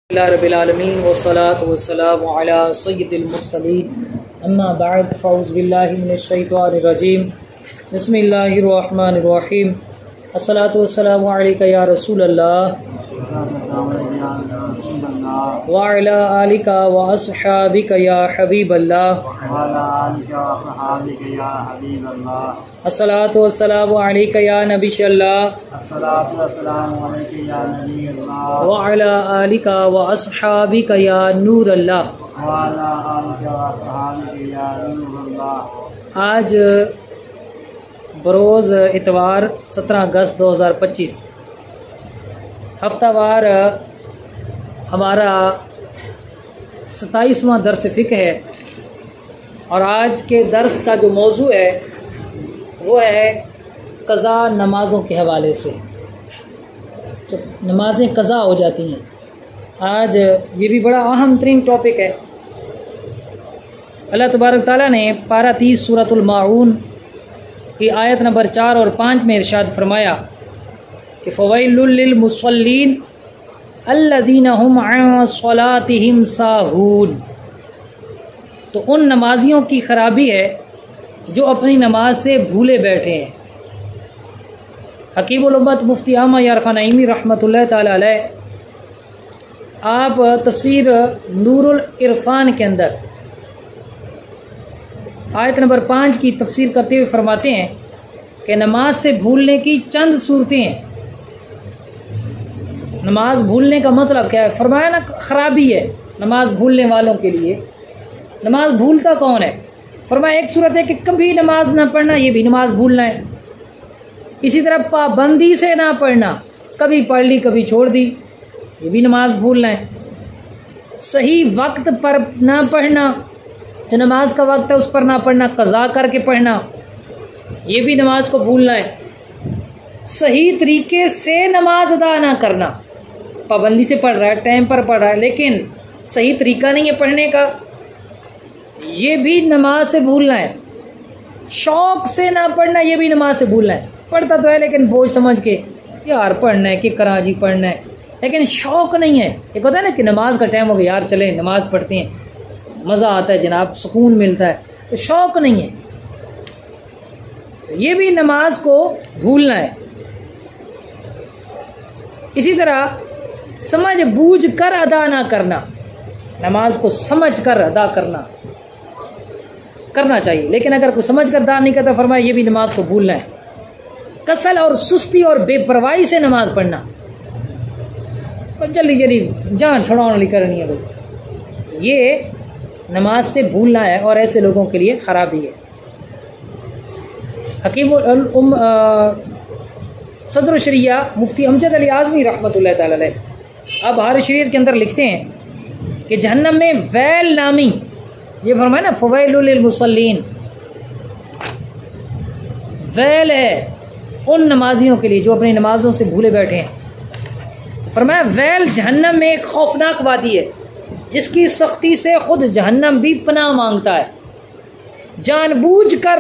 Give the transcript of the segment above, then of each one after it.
रब्बिल आलमीन वस्सलातु वस्सलामु अला सय्यिदिल मुरसलीन अम्मा बअद फ़अऊज़ु बिल्लाहि मिनश शैतानिर रजीम बिस्मिल्लाहिर रहमानिर रहीम अस्सलातु वस्सलामु अलैका या रसूलल्लाह व अला आलिका व अस्हाबिका या हबीबल्लाह अस्सलातु वस्सलामु अलैका या नबियल्लाह व अला आलिका व अस्हाबिका या नूरल्लाह। आज बरोज़ इतवार 17 अगस्त 2025 हफ्तावार हमारा 27वां दर्स फ़िक़्ह है और आज के दर्स का जो मौजू है वो है क़ज़ा नमाज़ों के हवाले से। तो नमाज़ें क़ज़ा हो जाती हैं, आज ये भी बड़ा अहम तरीन टॉपिक है। अल्लाह तबारक ताला ने पारा 30 सूरतुल माऊन की आयत नंबर 4 और 5 में इरशाद फरमाया कि फ़वैलुल लिल मुसल्लीन अल्लज़ीना हुम अन सलातिहिम साहून। तो उन नमाजियों की खराबी है जो अपनी नमाज से भूले बैठे हैं। हकीमुल उम्मत मुफ्ती आमा यार खान नईमी रहमतुल्लाह ताला अलैह आप तफसीर नूरुल इरफान के अंदर आयत नंबर 5 की तफसीर करते हुए फरमाते हैं कि नमाज से भूलने की चंद सूरतें हैं। नमाज भूलने का मतलब क्या है? फरमाया ना ख़राबी है नमाज भूलने वालों के लिए। नमाज भूलता कौन है? फरमाया एक सूरत है कि कभी नमाज ना पढ़ना, ये भी नमाज भूलना है। इसी तरह पाबंदी से ना पढ़ना, कभी पढ़ ली कभी छोड़ दी, ये भी नमाज भूलना है। सही वक्त पर ना पढ़ना, जो नमाज का वक्त है उस पर ना पढ़ना, क़ज़ा करके पढ़ना, ये भी नमाज को भूलना है। सही तरीके से नमाज अदा ना करना, पाबंदी से पढ़ रहा है, टाइम पर पढ़ रहा है, लेकिन सही तरीका नहीं है पढ़ने का, ये भी नमाज से भूलना है। शौक़ से ना पढ़ना, ये भी नमाज से भूलना है। पढ़ता तो है लेकिन बोझ समझ के यार पढ़ना है कि कराजी पढ़ना है, लेकिन शौक़ नहीं है। एक होता है ना कि नमाज का टाइम हो गया यार चले नमाज पढ़ते हैं, मज़ा आता है जनाब, सुकून मिलता है, तो शौक़ नहीं है, ये भी नमाज को भूलना है। इसी तरह समझ बूझ कर अदा ना करना, नमाज को समझ कर अदा करना चाहिए, लेकिन अगर कोई समझ कर अदा नहीं करता, फरमाया ये भी नमाज को भूलना है। कसल और सुस्ती और बेपरवाही से नमाज पढ़ना, जल्दी जल्दी जान छुड़ाने करनी है भाई, ये नमाज से भूलना है और ऐसे लोगों के लिए ख़राबी है। हकीम सदर शरिया मुफ्ती अमजद अली आज़मी रहमतुल्लाह ताला अलैह अब हार शरीयत के अंदर लिखते हैं कि जहन्नम में वैल नामी, ये फरमाया ना फ़वैलुल लिल मुसल्लीन, वैल है उन नमाजियों के लिए जो अपनी नमाजों से भूले बैठे हैं। फरमाया वैल जहन्नम में एक खौफनाक वादी है जिसकी सख्ती से खुद जहन्नम भी पनाह मांगता है। जानबूझकर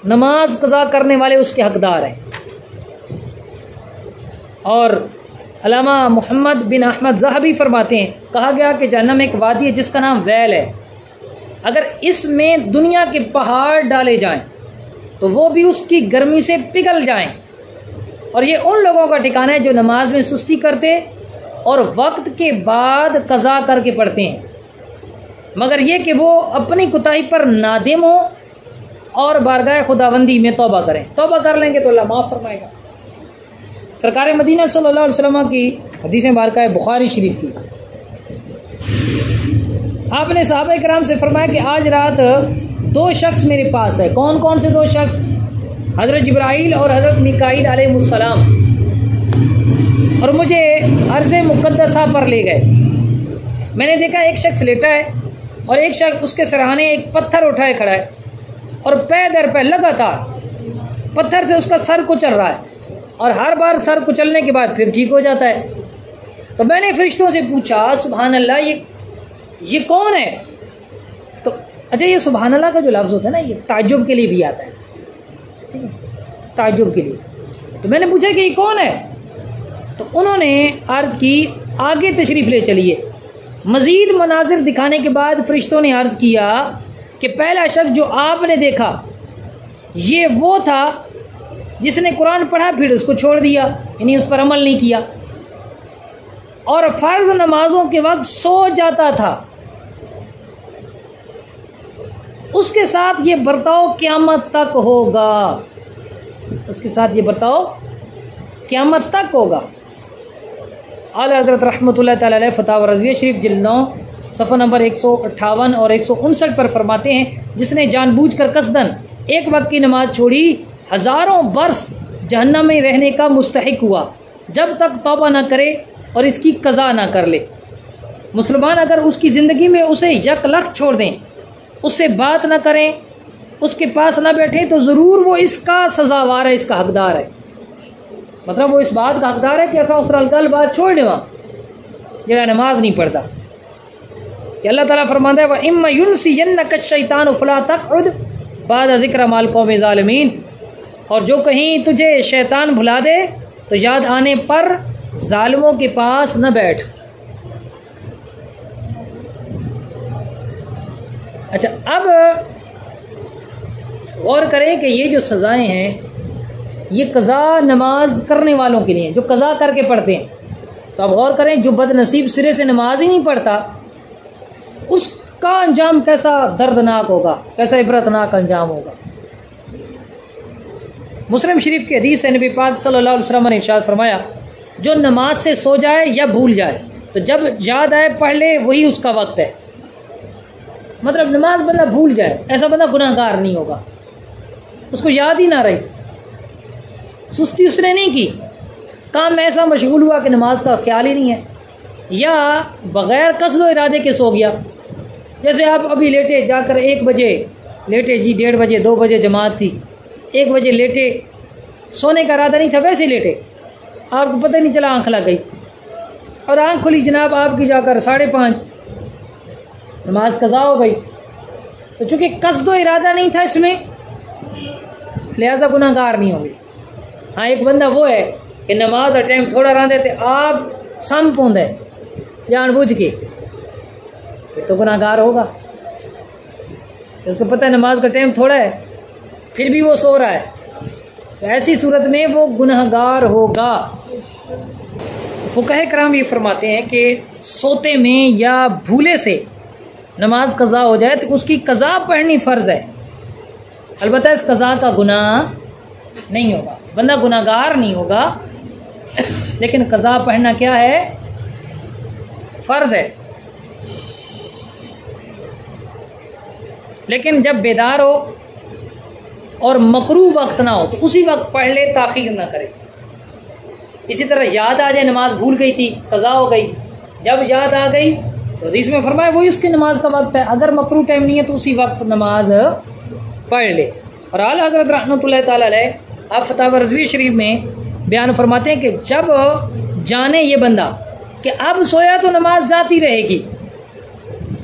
नमाज क़ज़ा करने वाले उसके हकदार हैं। और अल्लामा मोहम्मद बिन अहमद ज़हबी फरमाते हैं, कहा गया कि जहन्नम एक वादी है जिसका नाम वैल है, अगर इसमें दुनिया के पहाड़ डाले जाएं तो वो भी उसकी गर्मी से पिघल जाएं। और ये उन लोगों का ठिकाना है जो नमाज में सुस्ती करते और वक्त के बाद क़ज़ा करके पढ़ते हैं, मगर ये कि वो अपनी कुताही पर नादिम हो और बारगाह खुदाबंदी में तौबा करें। तौबा कर लेंगे तो अल्लाह माफ़ फरमाएगा। सरकार मदीना सल्लल्लाहु अलैहि वसल्लम की हदीस मुबारक है बुखारी शरीफ की, आपने सहाबा किराम से फरमाया कि आज रात दो शख्स मेरे पास है। कौन कौन से दो शख्स? हज़रत जिब्राईल और हज़रत मीकाईल अलैहिस्सलाम, और मुझे अर्ज़ मुक़द्दसा पर ले गए। मैंने देखा एक शख्स लेटा है और एक शख्स उसके सराहने एक पत्थर उठाए खड़ा है और पै दर पै लगातार पत्थर से उसका सर कुचल रहा है, और हर बार सर कुचलने के बाद फिर ठीक हो जाता है। तो मैंने फरिश्तों से पूछा सुभान अल्लाह ये कौन है? तो अच्छा, ये सुभान अल्लाह का जो लफ्ज़ होता है ना, ये ताज्जुब के लिए भी आता है, ठीक है, ताज्जुब के लिए। तो मैंने पूछा कि ये कौन है? तो उन्होंने अर्ज़ की आगे तशरीफ़ ले चलिए। मज़ीद मनाजिर दिखाने के बाद फरिश्तों ने अर्ज़ किया कि पहला शख्स जो आपने देखा ये वो था जिसने कुरान पढ़ा फिर उसको छोड़ दिया, यानी उस पर अमल नहीं किया, और फ़र्ज़ नमाजों के वक्त सो जाता था। उसके साथ ये बर्ताव क़यामत तक होगा, उसके साथ ये बर्ताव क़यामत तक होगा। आला हज़रत रहमतुल्लाह तआला अलैह फतावा रज़विया शरीफ जिल्द 9 सफ़ा नंबर 158 और 159 पर फरमाते हैं, जिसने जानबूझकर कसदन एक वक्त की नमाज छोड़ी हज़ारों बरस जहन्नम में रहने का मुस्तहिक हुआ, जब तक तौबा ना करे और इसकी कज़ा ना कर ले। मुसलमान अगर उसकी ज़िंदगी में उसे यकलख छोड़ दें, उससे बात ना करें, उसके पास ना बैठें, तो ज़रूर वो इसका सज़ावार है, इसका हकदार है। मतलब वो इस बात का हकदार है कि असा उस गल बात छोड़ देवा जरा नमाज नहीं पढ़ता। कि अल्लाह ताला फरमाता है, व इम्मा युनसियन्नका शैतान फला तक़उद बाद ज़िक्र माल कौम ज़ालिमीन, और जो कहीं तुझे शैतान भुला दे तो याद आने पर जालिमों के पास न बैठ। अच्छा, अब गौर करें कि ये जो सज़ाएं हैं ये कज़ा नमाज करने वालों के लिए, जो कज़ा करके पढ़ते हैं। तो अब गौर करें, जो बदनसीब सिरे से नमाज ही नहीं पढ़ता उसका अंजाम कैसा दर्दनाक होगा, कैसा इबरतनाक अंजाम होगा। मुस्लिम शरीफ की हदीस है, नबी पाक सल्लल्लाहु अलैहि वसल्लम ने इरशाद फरमाया, जो नमाज से सो जाए या भूल जाए तो जब याद आए पढ़ ले, वही उसका वक्त है। मतलब नमाज बंदा भूल जाए, ऐसा बंदा गुनाहगार नहीं होगा, उसको याद ही ना रही, सुस्ती उसने नहीं की, काम में ऐसा मशगूल हुआ कि नमाज का ख्याल ही नहीं है, या बग़ैर कसद व इरादे के सो गया। जैसे आप अभी लेटे, जाकर 1 बजे लेटे जी, 1:30 बजे 2 बजे जमात थी, 1 बजे लेटे, सोने का इरादा नहीं था, वैसे लेटे, आपको पता ही नहीं चला आँख लग गई, और आँख खुली जनाब आपकी जाकर 5:30, नमाज कज़ा हो गई। तो चूँकि कसद व इरादा नहीं था इसमें, लिहाजा गुनाहगार नहीं होंगे। हाँ, एक बंदा वो है कि नमाज का टाइम थोड़ा रह देते आप सम पौंद है जानबूझ के, फिर तो गुनाहगार होगा। उसको पता है नमाज का टाइम थोड़ा है, फिर भी वो सो रहा है, तो ऐसी सूरत में वो गुनाहगार होगा। फुक़हा किराम ये फरमाते हैं कि सोते में या भूले से नमाज कज़ा हो जाए तो उसकी कज़ा पढ़नी फ़र्ज़ है, अलबत्ता इस कज़ा का गुनाह नहीं होगा, बंदा गुनाहगार नहीं होगा, लेकिन कज़ा पढ़ना क्या है, फ़र्ज़ है। लेकिन जब बेदार हो और मकरूह वक्त ना हो तो उसी वक्त पढ़ ले, ताख़ीर ना करे। इसी तरह याद आ जाए नमाज भूल गई थी, कज़ा हो गई, जब याद आ गई तो हदीस में फरमाया वही उसकी नमाज का वक्त है, अगर मकरूह टाइम नहीं है तो उसी वक्त नमाज पढ़ ले। और आला हज़रत रहमतुल्लाह तआला अलैह आप फतावा रज़विया शरीफ में बयान फरमाते हैं कि जब जाने ये बंदा कि अब सोया तो नमाज जाती रहेगी,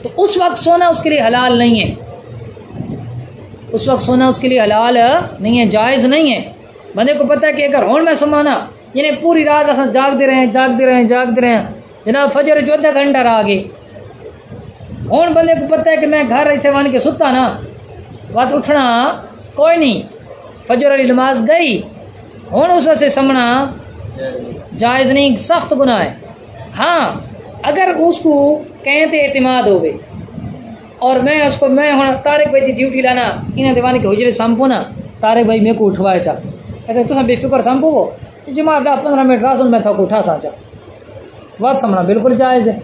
तो उस वक्त सोना उसके लिए हलाल नहीं है, उस वक्त सोना उसके लिए हलाल नहीं है, जायज़ नहीं है। बंदे को पता है कि अगर होन में समाना, यानी पूरी रात अस जागते रहे जनाब फजर जो 1/2 घंटा रह गए, होन बंदे को पता है कि मैं घर इतने वन के सुता ना, बात उठना कोई नहीं, फजर वाली नमाज गई, होन उस से समना जायज़ नहीं, सख्त गुनाह है। हाँ, अगर उसको कहें तो एतमाद होवे और मैं हूँ तारिक भाई की ड्यूटी लाना, इन्हें दीवानी के हुजरे संपो ना, तारिक भाई मेरे को उठवाए था, कहते तुम बेफिक्र संपो वो जमा 10-15 मिनट रासन में था को उठा साचा, बात समझना बिल्कुल जायज़ है।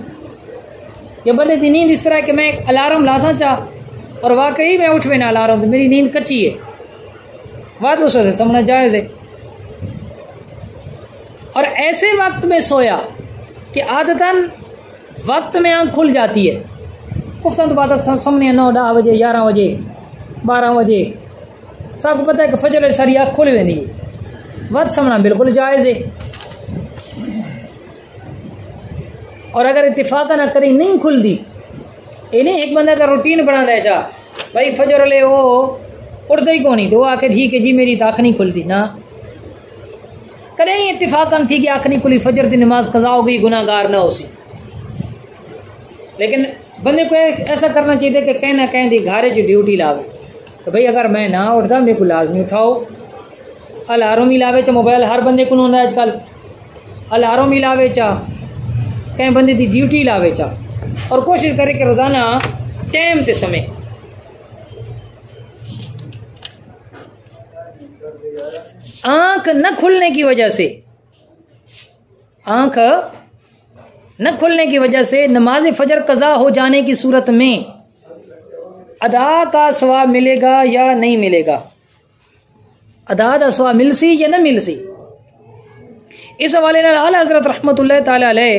कि बंदे की नींद इस तरह कि मैं अलार्म लासा चाह और वाकई मैं उठ में ना अलार्म, तो मेरी नींद कच्ची है, बात उस से समझना जायज़ है। और ऐसे वक्त में सोया कि आदतन वक्त में आँख खुल जाती है, कुफ्ता तो बात सामने 9-10 बजे 11 बजे 12 बजे सबको पता है कि फजर सारी आँख खुल वेंदी है, वक्त समझना बिल्कुल जायज़ है। और अगर इत्तिफाक ना करी नहीं खुलती, ये नहीं एक बंदा का रूटीन बना दे जा भाई फजर ले वो उड़ते ही कौन, तो वो आके ठीक है जी मेरी तो आँख नहीं खुलती ना, करें इत्तिफाकन थी कि आँख नहीं खुली, फजर की नमाज कज़ा हो गई, गुनाहगार ना हो सी। लेकिन बंदे को ऐसा करना चाहिए कि कहीं ना कहीं घारे की ड्यूटी लावे तो भाई अगर मैं ना उठता मेरे को लाजमी उठाओ। अलार्म ही लावे चा मोबाइल हर बंदे को होंगे अजकल, अलार्म ही लावे चा कहीं बंदे की ड्यूटी लावे चा, और कोशिश करे कि रोजाना टाइम से समय। आंख न खुलने की वजह से, आंख न खुलने की वजह से नमाज फजर कज़ा हो जाने की सूरत में अदा का सवाब मिलेगा या नहीं मिलेगा, अदा का सवाब मिलसी या न मिलसी। इस हवाले नाल आला हज़रत रहमतुल्लाह ताला अलैह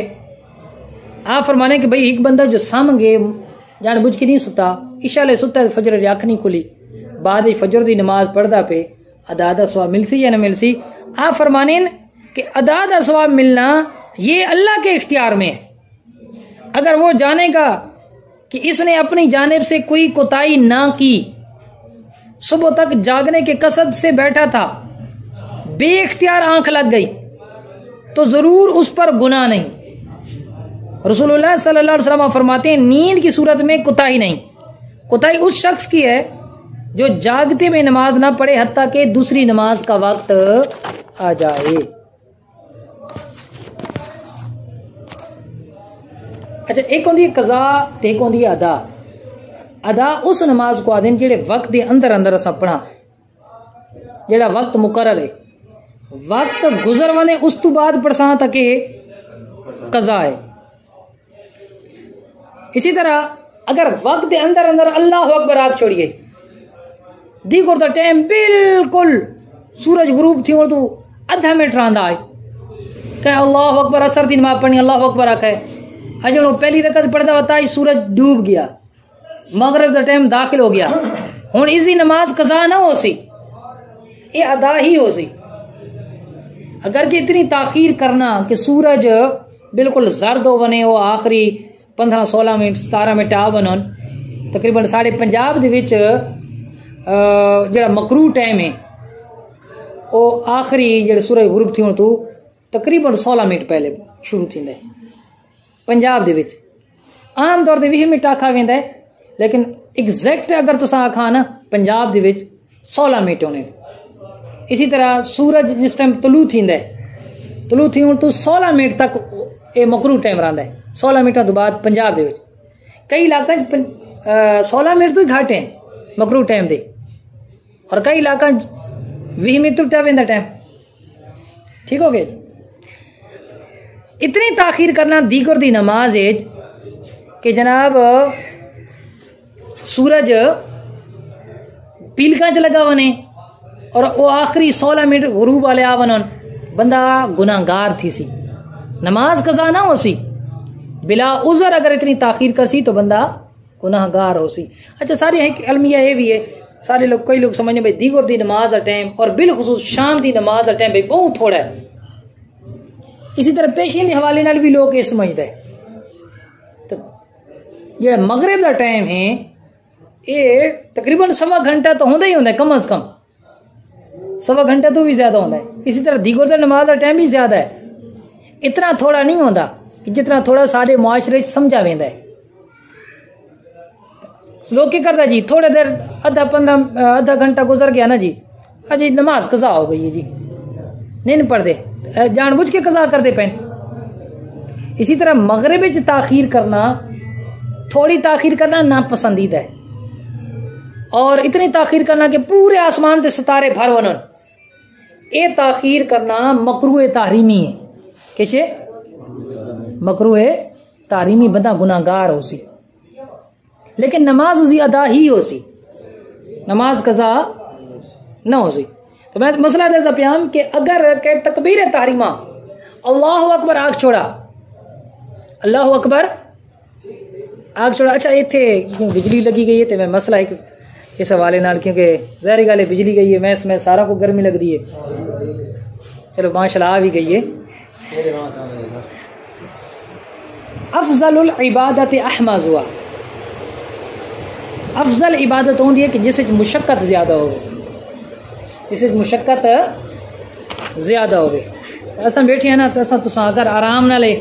आप फरमाने कि भाई एक बंदा जो सामगे जान बुझ के नहीं सुता, इशा ले सुता फजर की अख नहीं खुली, बाद फजर की नमाज पढ़दा पे अदा का सवाब मिलसी या न मिलसी। आप फरमाने कि अदा का सवाब मिलना ये अल्लाह के इख्तियार में है। अगर वो जानेगा कि इसने अपनी जानिब से कोई कोताही ना की, सुबह तक जागने के कसद से बैठा था, बेइख्तियार आंख लग गई, तो जरूर उस पर गुनाह नहीं। रसूलुल्लाह सल्लल्लाहु अलैहि वसल्लम फरमाते हैं नींद की सूरत में कोताही नहीं, कोताही उस शख्स की है जो जागते में नमाज ना पढ़े हत्ता के दूसरी नमाज का वक्त आ जाए। अच्छा, एक होंदी है कज़ा ते एक होंदी है अदा। अदा उस नमाज को आदि जेड़े वक्त के अंदर अंदर असा पढ़ा, जेड़ा वक्त मुकर्रर है, वक्त गुजर वने उस तो बाद पढ़सा तक कज़ा है। इसी तरह अगर वक्त के अंदर अंदर अल्लाह अकबर आग छोड़िए दी को टाइम बिल्कुल सूरज गुरूब थी तो अधा मिनट रहा है कह अल्लाह अकबर असर दी नमाज पढ़नी अल्लाह अकबर आखे अजो पहली रकत पढ़ता होता सूरज डूब गया, मगरिब का टाइम दाखिल हो गया, हुण इसी नमाज कज़ा ना हो सी, ये अदा ही हो सी। अगर जे इतनी ताखीर करना कि सूरज बिल्कुल जर्द हो बने, वो आखिरी 15-16 मिनट 17 मिनट आ बनन, तकरीबन साढ़े पंजाब दे विच जेड़ा मकरू टाइम है वो आखिरी जेड़ा सूरज गुरूब थी तो तकरीबन 16 मिनट पहले शुरू थींदा है पंजाब दे विच। आम तौर ते 20 मिनट आखा वेंदा है, लेकिन एग्जैक्ट अगर तुसां आखा ना पंजाब दे विच 16 मिनट होने। इसी तरह सूरज जिस टाइम तलू थींदा है, तलू थी तो 16 मिनट तक ये मकरू टाइम रहा है। 16 मिनट तो बाद पंजाब दे विच कई इलाका 16 मिनट तो ही घट है मकरू टाइम दे, और कई इलाका 20 मिनट तो टप वेंदा टाइम। ठीक हो गया। इतनी ताखीर करना दीगर दी नमाज एज कि जनाब सूरज पीलका च लगा वने और वो आखिरी 16 मिनट गुरूब वाले आ वनन, बंदा गुनाहगार थी सी, नमाज कज़ा ना हो सी, बिला उज़र अगर इतनी ताखीर कर सी तो बंदा गुनाहगार हो सी। अच्छा, सारी है अलमिया ये भी है, सारे लोग कई लोग समझने भाई दीगर दी नमाज का टाइम और बिलखुसूस शाम दी नमाज का टाइम भाई बहुत थोड़ा है। इसी तरह पेशीन के हवाले नाल भी लोग ये समझते हैं। तो जो मगरिब का टाइम है ये तकरीबन 1.25 घंटा तो होंदा ही होंदा है, कम अज कम 1.25 घंटा तो भी ज्यादा होंदा है। इसी तरह दीगर नमाज का टाइम भी ज्यादा है, इतना थोड़ा नहीं होंदा कि जितना थोड़ा सारे मुआशरे समझा वेंदा है। लोग क्या करता जी, थोड़ी देर आधा घंटा गुजर गया ना जी, अजी नमाज कज़ा हो गई है जी, नहीं पढ़ते, जानबूझ के कज़ा कर दे पैन। इसी तरह मगरिब में ताखीर करना, थोड़ी ताखीर करना नापसंदीदा है, और इतनी ताखीर करना कि पूरे आसमान से सितारे भर वनन, ये ताखीर करना मकरूह ताहरीमी है। कैसे मकरूह ताहरीमी, बंदा गुनाहगार हो सी, लेकिन नमाज उसी अदा ही हो सी, नमाज कज़ा ना हो सी। तो मैं मसला रहता प्याम कि अगर के तकबीर ताहरीमा अल्लाह अकबर आग छोड़ा, अल्लाह अकबर आग छोड़ा। अच्छा, इत्थे बिजली लगी गई है तो मैं मसला है इस हवाले नाल, क्योंकि ज़ाहिर गल है बिजली गई है, मैं इसमें सारा को गर्मी लगती है, चलो माशाल्लाह आ भी गई है। अफजलुल इबादत अहमद हुआ, अफजल इबादत होती है कि जिस मुशक्कत ज्यादा हो, जिस मुशक्कत ज्यादा हो। असा बैठे हैं ना तो असा तुसा अगर आराम ना ले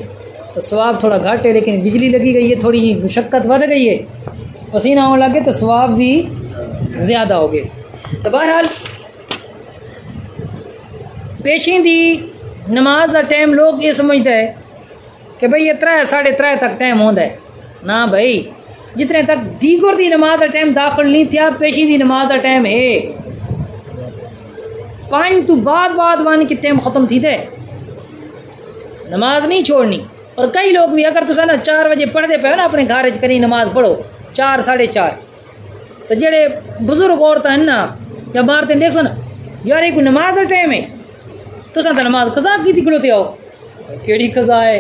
तो सवाब थोड़ा घट है, लेकिन बिजली लगी गई है, थोड़ी मुशक्क़त बढ़ गई है, पसीना होने लगे तो सवाब भी ज़्यादा हो गए। तो बहरहाल पेशींदी नमाज का टाइम लोग ये समझते हैं कि भाई ये 3 साढ़े 3 तक टाइम होता है ना भाई, जितने तक दीगर दी नमाज का टाइम दाखिल नहीं थिया पेशींदी नमाज का टाइम है 5 तो बाद वन की टाइम ख़त्म थी थे, नमाज नहीं छोड़नी। और कई लोग भी अगर तुम ना 4 बजे पढ़ते पे ना अपने घर च करी नमाज पढ़ो 4 साढ़े 4, तो जेड़े बुजुर्ग औरत हैं ना या मारते देख सो ना यार एक नमाज का टाइम है तो नमाज कज़ा की थी खड़ोते आओ, केड़ी कज़ा है,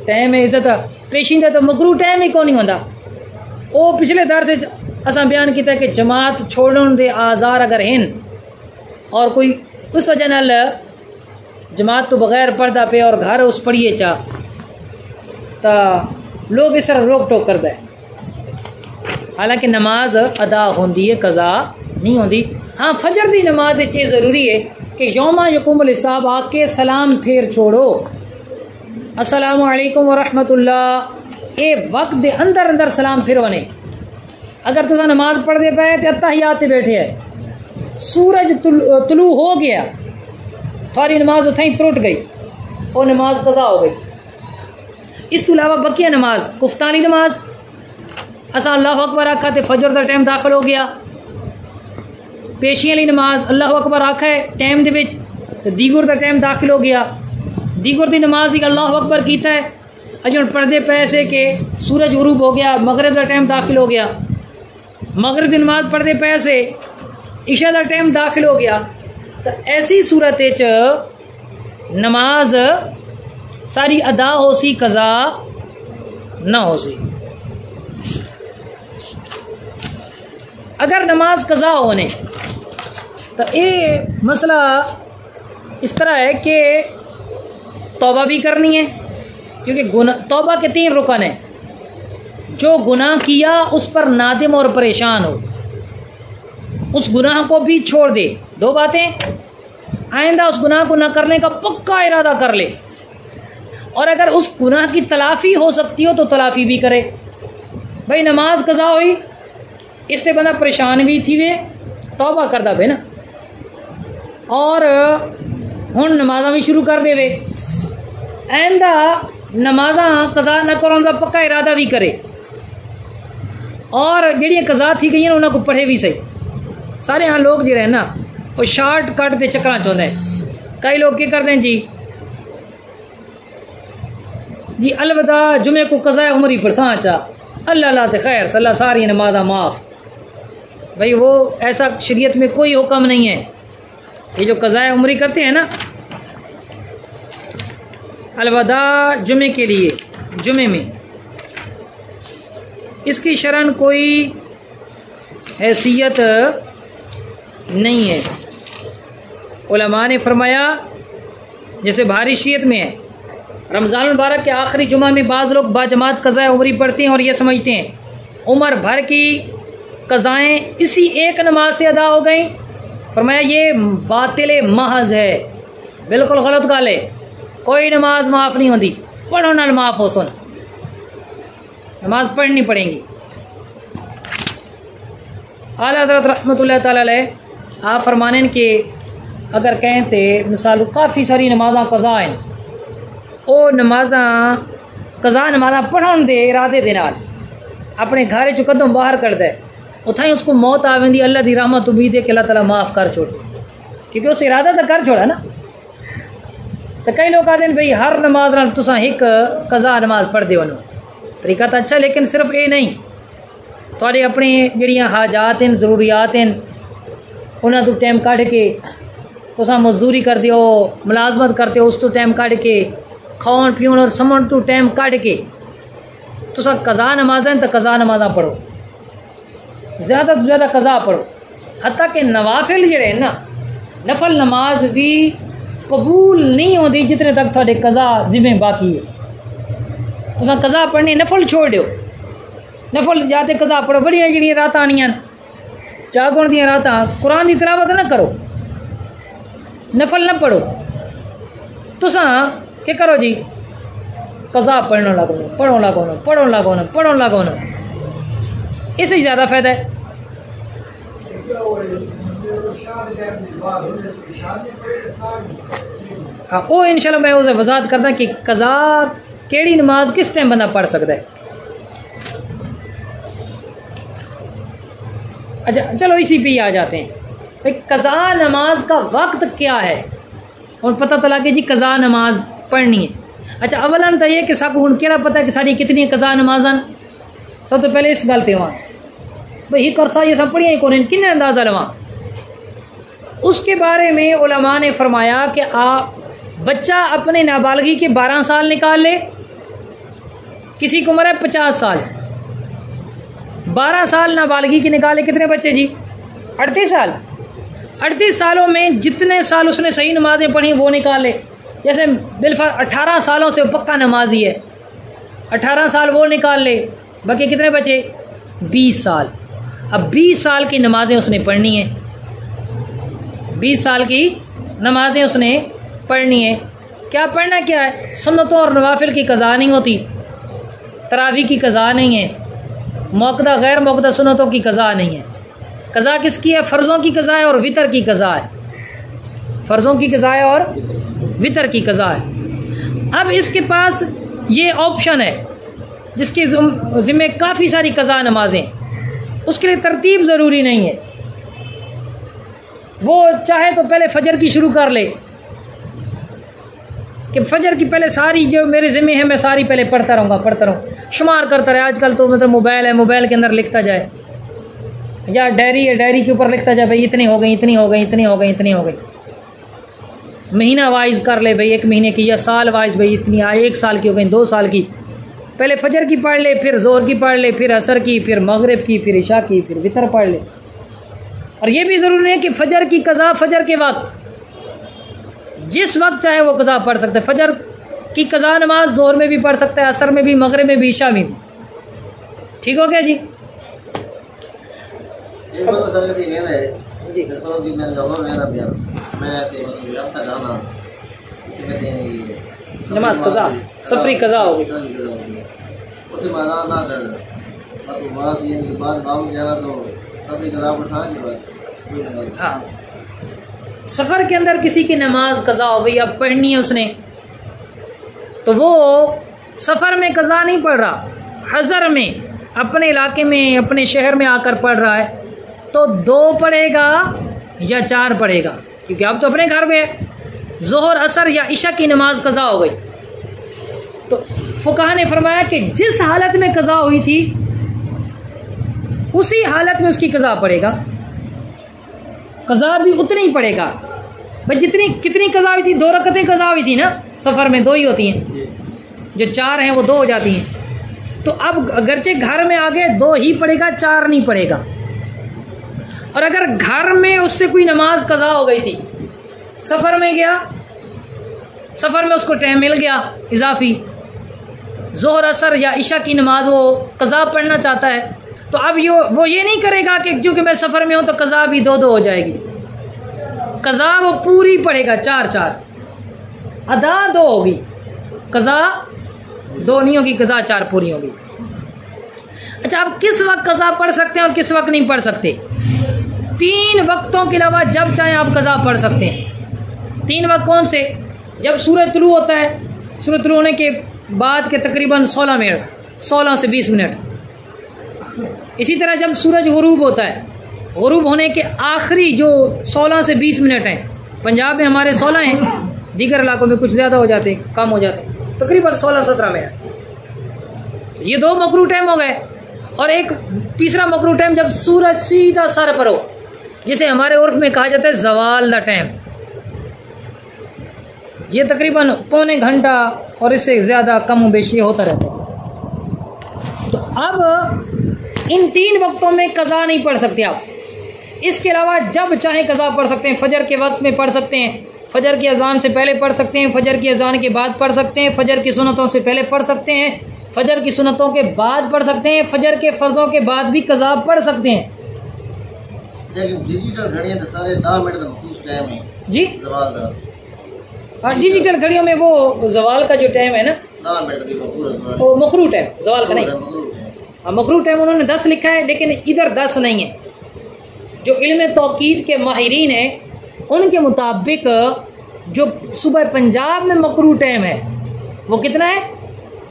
टाइम है इज्जत पेशींदा तो मकरू टाइम ही कौन होता। वो पिछले दरस असा बयान किया कि जमात छोड़न दे आज़ार अगर हैं और कोई उस वजह नाल जमात तो बगैर पढ़दा पे और घर उस पढ़िए चा तो लोग इस तरह रोक टोक करते हैं, हालांकि नमाज अदा होंदी है कज़ा नहीं होंदी। हाँ फजर दी नमाज ये ज़रूरी है कि यौमा यकुमुल हिसाब आके सलाम फेर छोड़ो अस्सलामु अलैकुम व रहमतुल्लाह, ये वक्त दे अंदर अंदर सलाम फिर वने। अगर तुसा नमाज पढ़ दे पाए तो अत्तहियात बैठे है, सूरज तुलू हो गया थारी नमाज उथई त्रुट गई, वो नमाज कज़ा हो गई। इस तो अलावा बकिया नमाज कुफ्तानी नमाज असा अल्लाह अकबर आखा तो फजर का टाइम दाखिल हो गया, पेशियां वाली नमाज अल्लाह अकबर आखा है टाइम दे विच तो दीगर का टाइम दाखिल हो गया, दीगर की नमाज ही अल्लाह अकबर किया है अजन पढ़ते पैसे के सूरज गुरूब हो गया, मगरिब का टाइम दाखिल हो गया, मगरिब की नमाज पढ़ते पैसे इशा का टाइम दाखिल हो गया। तो ऐसी सूरत नमाज सारी अदा हो सी कज़ा ना हो सी। अगर नमाज कज़ा होने तो ये मसला इस तरह है कि तौबा भी करनी है, क्योंकि तौबा के 3 रुकन है, जो गुनाह किया उस पर नादिम और परेशान हो, उस गुनाह को भी छोड़ दे। 2 बातें, आइंदा उस गुनाह को न करने का पक्का इरादा कर ले, और अगर उस गुनाह की तलाफ़ी हो सकती हो तो तलाफ़ी भी करे। भाई नमाज कज़ा हुई इससे बंदा परेशान भी थी वे तौबा करदा पे ना, और हुण नमाज़ा भी शुरू कर देवे, आइंदा नमाज़ा कज़ा न करने का पक्का इरादा भी करे, और जड़ियाँ कज़ा थी गई उन्होंने को पढ़े भी सही। सारे यहाँ लोग जो है ना वो शार्ट कट के चक्कर चाहते हैं। कई लोग क्या करते हैं जी अलविदा जुमे को कज़ाए उमरी पर सांचा अल्लाह ला ते खैर सल्ला सारी नमाज़ा माफ़। भाई वो ऐसा शरीयत में कोई हुक्म नहीं है। ये जो कज़ाए उमरी करते हैं ना अलविदा जुमे के लिए, जुमे में इसकी शरन कोई हैसियत नहीं है। उलमा ने फरमाया जैसे भारी शरीयत में है रमज़ान मुबारक के आखिरी जुमा में बाज़ लोग बाजमात कज़ाए उमरी पढ़ते हैं और ये समझते हैं उम्र भर की कज़ाएँ इसी एक नमाज से अदा हो गई। फरमाया ये बातिल महज है, बिल्कुल गलत गाल है। कोई नमाज माफ़ नहीं होती, पढ़ो ना माफ़ हो सुन, नमाज पढ़नी पड़ेगी। आला हज़रत रहमतुल्लाह ताला अलैह आप फरमाने के अगर कहें तो मिसाल काफ़ी सारी नमाज़ा कज़ा हैं, वो नमाज़ा कज़ा नमाज़ा पढ़न दे इरादे दे नाल अपने घर चो कदम बाहर कर दे, उथाई उसको मौत आ वेंदी अल्लाह दी रहमत उम्मीद है कि अल्लाह ताला माफ़ कर छोड़, क्योंकि उस इरादा तो कर छोड़ा ना। तो कई लोग आते हैं भाई हर नमाज नाल तुसा एक कज़ा नमाज पढ़ते हो, तरीका तो अच्छा, लेकिन सिर्फ ये नहीं, थोड़े अपनी जड़ियाँ हाजात हैं ज़रूरियात हैं उन्होंने तो टाइम कढ़ के तुसा मजदूरी करते हो, मुलाजमत करते हो, उस तो टाइम कढ़ के खान पीन और समन तो टाइम कढ़ के तुसा कज़ा नमाज़ा तो कज़ा नमाज़ा पढ़ो, ज़्यादा तो ज़्यादा कज़ा पढ़ो। हत्ता कि नवाफिल जड़े ना नफल नमाज भी कबूल नहीं होती जितने तक थोड़े कज़ा जिम्मे बाकी है। तुसा कज़ा पढ़नी नफल छोड़ दो, नफल जाते कज़ा पढ़ो। बड़िया जड़ियाँ रात आनियां जागण दियाँ रात कुरान की तिलावत ना करो, नफल ना पढ़ो। तुसा क्या करो जी कज़ा पढ़ने लगो ना। इससे ज़्यादा फ़ायदा है। हाँ, वो इंशाल्लाह मैं उसे वजाहत करदा कि कज़ा केड़ी नमाज किस टाइम बंदा पढ़ सकता है। अच्छा चलो इसी पे ही आ जाते हैं भाई, कज़ा नमाज का वक्त क्या है और पता चला कि जी कज़ा नमाज पढ़नी है। अच्छा अवलन तो ये कि साकू हुण केड़ा पता है कि साड़ी कितनी कज़ा नमाज़न। सब तो पहले इस गल पे वहाँ भाई ही करसा ये सब पढ़िया ही कौन किन्ने अंदाज़ा लवा। उसके बारे में उलमा ने फरमाया कि बच्चा अपने नाबालगी के 12 साल निकाल ले, किसी की उम्र है 50 साल, 12 साल नाबालगी की निकाले, कितने बच्चे जी 38 साल। 38 सालों में जितने साल उसने सही नमाजें पढ़ी वो निकाल ले। जैसे बिलफर 18 सालों से पक्का नमाजी है, 18 साल वो निकाल ले, बाकी कितने बचे 20 साल। अब 20 साल की नमाजें उसने पढ़नी है, 20 साल की नमाजें उसने पढ़नी है। क्या पढ़ना क्या है, सुन्नतों और नवाफिल की कज़ा नहीं होती, तरावी की कज़ा नहीं है, मौक़दा गैर मौक़दा सुन्नतों की कज़ा नहीं है। कज़ा किसकी है, फ़र्ज़ों की कज़ा है और वितर की कज़ा है, फ़र्ज़ों की कज़ा है और वितर की कज़ा है। अब इसके पास ये ऑप्शन है जिसके ज़िम्मे काफ़ी सारी कज़ा नमाजें, उसके लिए तरतीब ज़रूरी नहीं है। वो चाहे तो पहले फ़जर की शुरू कर ले कि फ़जर की पहले सारी जो मेरे ज़िम्मे है मैं सारी पहले पढ़ता रहूँ, शुमार करता रहे। आजकल तो मतलब मोबाइल है, मोबाइल के अंदर लिखता जाए, या डायरी है, डायरी के ऊपर लिखता जाए भाई इतनी हो गई। महीना वाइज कर ले भाई, 1 महीने की, या साल वाइज भाई इतनी 1 साल की हो गई, 2 साल की। पहले फ़जर की पढ़ ले, फिर ज़ोहर की पढ़ ले, फिर असर की, फिर मगरिब की, फिर इशा की, फिर वितर पढ़ ले। और ये भी ज़रूरी नहीं है कि फ़जर की कज़ा फ़जर के वक्त, जिस वक्त चाहे वो कज़ा पढ़ सकते हैं। फ़जर की कज़ा नमाज ज़ोहर में भी पढ़ सकता है, असर में भी, मगरिब में भी, इशा में भी। ठीक हो गया जी। नमाज कज़ा सफरी कज़ा हो गई। हाँ, सफ़र के अंदर किसी की नमाज कज़ा हो गई, अब पढ़नी है उसने, तो वो सफ़र में कज़ा नहीं पढ़ रहा, हज़र में अपने इलाके में अपने शहर में आकर पढ़ रहा है, तो 2 पढ़ेगा या 4 पढ़ेगा, क्योंकि अब तो अपने घर में है। ज़ोहर असर या इशा की नमाज कज़ा हो गई, तो फुक़हा ने फरमाया कि जिस हालत में कज़ा हुई थी उसी हालत में उसकी कज़ा पड़ेगा, कज़ा भी उतनी ही पड़ेगा भाई जितनी कितनी कज़ा हुई थी। 2 रकतें कज़ा हुई थी ना, सफ़र में 2 ही होती हैं, जो 4 हैं वो 2 हो जाती हैं। तो अब अगरचे घर में आ गए 2 ही पड़ेगा, 4 नहीं पड़ेगा। और अगर घर में उससे कोई नमाज कज़ा हो गई थी, सफ़र में गया, सफ़र में उसको टाइम मिल गया इजाफी, ज़ोहर असर या इशा की नमाज वो कज़ा पढ़ना चाहता है, तो अब वो ये नहीं करेगा कि क्योंकि मैं सफ़र में हूँ तो कज़ा भी 2-2 हो जाएगी। कज़ा वो पूरी पढ़ेगा, 4-4, अदा 2 होगी, कज़ा 2 नहीं होगी, कज़ा 4 पूरी होगी। अच्छा, अब किस वक्त कज़ा पढ़ सकते हैं और किस वक्त नहीं पढ़ सकते? 3 वक्तों के अलावा जब चाहे आप कज़ा पढ़ सकते हैं। 3 वक्त कौन से? जब सूरज तुलू होता है, सूरज तुलू होने के बाद के तकरीबन 16 मिनट, 16 से 20 मिनट। इसी तरह जब सूरज गुरूब होता है, गुरूब होने के आखिरी जो 16 से 20 मिनट हैं, पंजाब में हमारे 16 हैं, दीगर इलाकों में कुछ ज़्यादा हो जाते, कम हो जाते, तकरीबन 16-17 मिनट। ये 2 मकरू टाइम हो गए। और एक तीसरा मकरू टाइम जब सूरज सीधा सर पर हो, जिसे हमारे उर्फ में कहा जाता है जवाल दा टाइम, ये तकरीबन पौने घंटा और इससे ज़्यादा कम बेशी होता रहता है। तो अब इन 3 वक्तों में कज़ा नहीं पढ़ सकते आप। इसके अलावा जब चाहे कज़ा पढ़ सकते हैं। फ़जर के वक्त में पढ़ सकते हैं, फ़जर की अज़ान से पहले पढ़ सकते हैं, फ़जर की अज़ान के बाद पढ़ सकते हैं, फ़जर की सुन्नतों से पहले पढ़ सकते हैं, फ़जर की सुन्नतों के बाद पढ़ सकते हैं, फ़जर के फ़र्ज़ों के बाद भी कज़ा पढ़ सकते हैं। लेकिन डिजिटल घड़ियां तो सारे 10 मिनट का कुछ टाइम है जी, ज़वाल दा। हाँ, डिजिटल घड़ियों में वो ज़वाल का जो टाइम है ना, ना मेरे भी मकरूह वो मकरूह टाइम, ज़वाल का नहीं। मकरूह है। हाँ, मकरूह टाइम उन्होंने 10 लिखा है, लेकिन इधर 10 नहीं है। जो इल्म तौकीद के माहिरीन हैं उनके मुताबिक जो सुबह पंजाब में मकरूह टाइम है वो कितना है?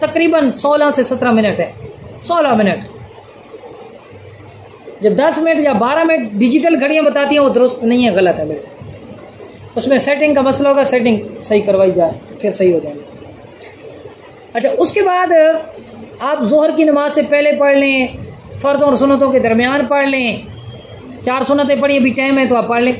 तकरीबन 16 से 17 मिनट है। 16 मिनट। जो 10 मिनट या 12 मिनट डिजिटल घड़ियां बताती हैं वो दुरुस्त नहीं है, गलत है मेरे। उसमें सेटिंग का मसला होगा, सेटिंग सही करवाई जाए फिर सही हो जाएंगे। अच्छा, उसके बाद आप जोहर की नमाज से पहले पढ़ लें, फ़र्ज और सुन्नतों के दरमियान पढ़ लें। 4 सुन्नतें पढ़ी, अभी टाइम है तो आप पढ़ लें।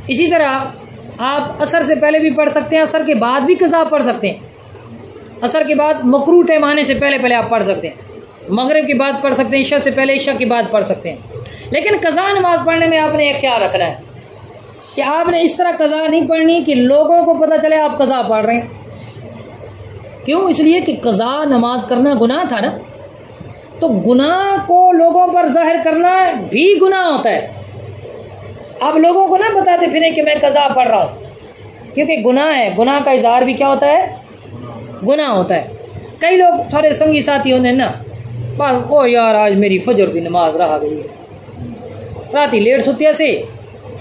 इसी तरह आप असर से पहले भी पढ़ सकते हैं, असर के बाद भी कज़ा पढ़ सकते हैं। असर के बाद मकरूह टाइम आने से पहले पहले आप पढ़ सकते हैं, मगरिब के बाद पढ़ सकते हैं, इशा से पहले, इशा के बाद पढ़ सकते हैं। लेकिन कज़ा नमाज पढ़ने में आपने एक ख्याल रखना है कि आपने इस तरह कज़ा नहीं पढ़नी कि लोगों को पता चले आप कज़ा पढ़ रहे हैं। क्यों? इसलिए कि कज़ा नमाज करना गुनाह था ना, तो गुनाह को लोगों पर जाहिर करना भी गुनाह होता है। आप लोगों को ना बताते फिरें कि मैं कज़ा पढ़ रहा हूँ, क्योंकि गुनाह है। गुनाह का इज़हार भी क्या होता है? गुनाह होता है। कई लोग थोड़े संगी साथी होते हैं ना, बस ओ यार आज मेरी फजर की नमाज रह गई है, रात ही लेट सुतिया से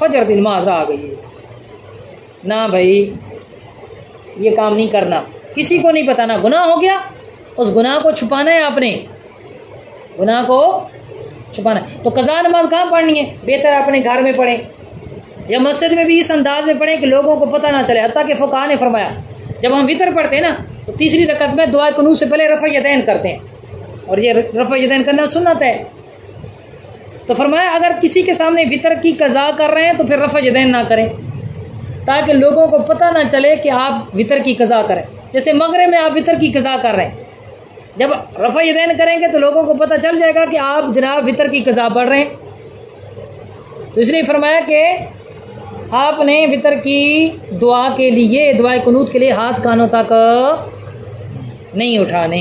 फजर की नमाज रह गई है। ना भाई, ये काम नहीं करना, किसी को नहीं बताना, गुनाह हो गया। उस गुनाह को छुपाना है आपने, गुनाह को छुपाना है। तो कज़ा नमाज कहाँ पढ़नी है? बेहतर अपने घर में पढ़ें या मस्जिद में भी इस अंदाज में पढ़ें कि लोगों को पता ना चले। हत्ता के फुक़हा ने फरमाया, जब हम वितर पढ़ते हैं ना तो तीसरी रकत में दुआ कुनूत से पहले रफ़अ यदैन करते हैं, और ये रफ़अ यदैन करना सुन्नत है। तो फरमाया अगर किसी के सामने वितर की कज़ा कर रहे हैं तो फिर रफ़अ यदैन ना करें, ताकि लोगों को पता ना चले कि आप वितर की कज़ा करें। जैसे मगरिब में आप वितर की कज़ा कर रहे हैं, जब रफ़अ यदैन करेंगे तो लोगों को पता चल जाएगा कि आप जनाब वितर की कज़ा पढ़ रहे हैं। तो इसलिए फरमाया कि आपने वितर की दुआ के लिए, दुआ कुनूत के लिए हाथ कानों तक नहीं उठाने।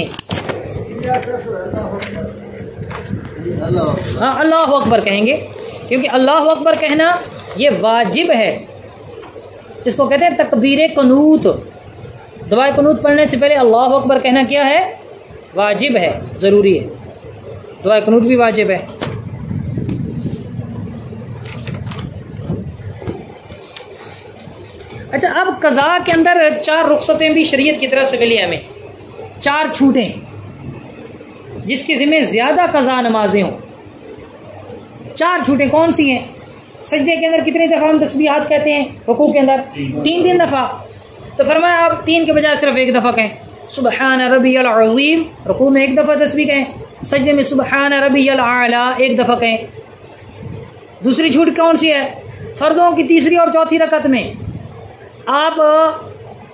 हाँ, अल्लाह अकबर कहेंगे, क्योंकि अल्लाह अकबर कहना ये वाजिब है। इसको कहते हैं तकबीर कुनूत। दुआ कुनूत पढ़ने से पहले अल्लाह अकबर कहना क्या है? वाजिब है, ज़रूरी है। दुआ कुनूत भी वाजिब है। अच्छा, अब कज़ा के अंदर 4 रुख्सतें भी शरीयत की तरफ से मिली हमें, 4 छूटें जिसके ज़िम्मे ज़्यादा कज़ा नमाजें हों। 4 छूटें कौन सी हैं? सजदे के अंदर कितनी दफ़ा हम तस्बीहात कहते हैं? रुकू के अंदर 3 दफ़ा। तो फरमाया आप 3 के बजाय सिर्फ 1 दफ़ा कहें, सुबहान रब्बियल अज़ीम। रुकू में 1 दफ़ा तस्बीह कहें, सजदे में सुबहान रब्बियल आला 1 दफ़ा कहें। दूसरी छूट कौन सी है? फ़र्ज़ों की तीसरी और चौथी रकत में आप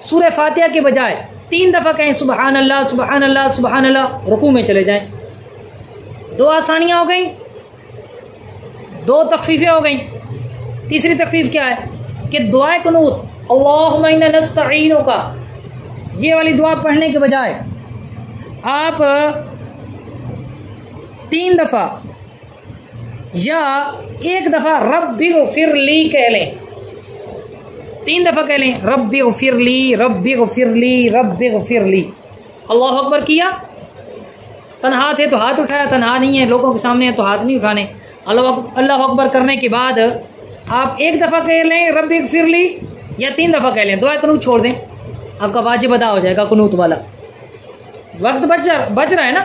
सूरह फातिहा के बजाय 3 दफ़ा कहें सुबहान अल्लाह सुबहान अल्लाह सुबहान अल्लाह, रुकू में चले जाएं। 2 आसानियाँ हो गई, 2 तखफीफें हो गई। तीसरी तखफीफ क्या है कि दुआ कुनूत अल्लाहुम्मा इन्ना नस्तईनुका, ये वाली दुआ पढ़ने के बजाय आप 3 दफ़ा या 1 दफ़ा रब्बिग़फिरली कह लें। 3 दफ़ा कह लें रब्बिग़फिरली रब्बिग़फिरली रब्बिग़फिरली। अल्लाह अकबर किया, तन्हा थे तो हाथ उठाया, तन्हा नहीं है लोगों के सामने है तो हाथ नहीं उठाने। अल्लाह अकबर करने के बाद आप 1 दफ़ा कह लें रब्बिग़फिरली या 3 दफ़ा कह लें, दुआ कुनूत छोड़ दें, आपका वाजिब अदा हो जाएगा कुनूत वाला। वक्त बच रहा है ना।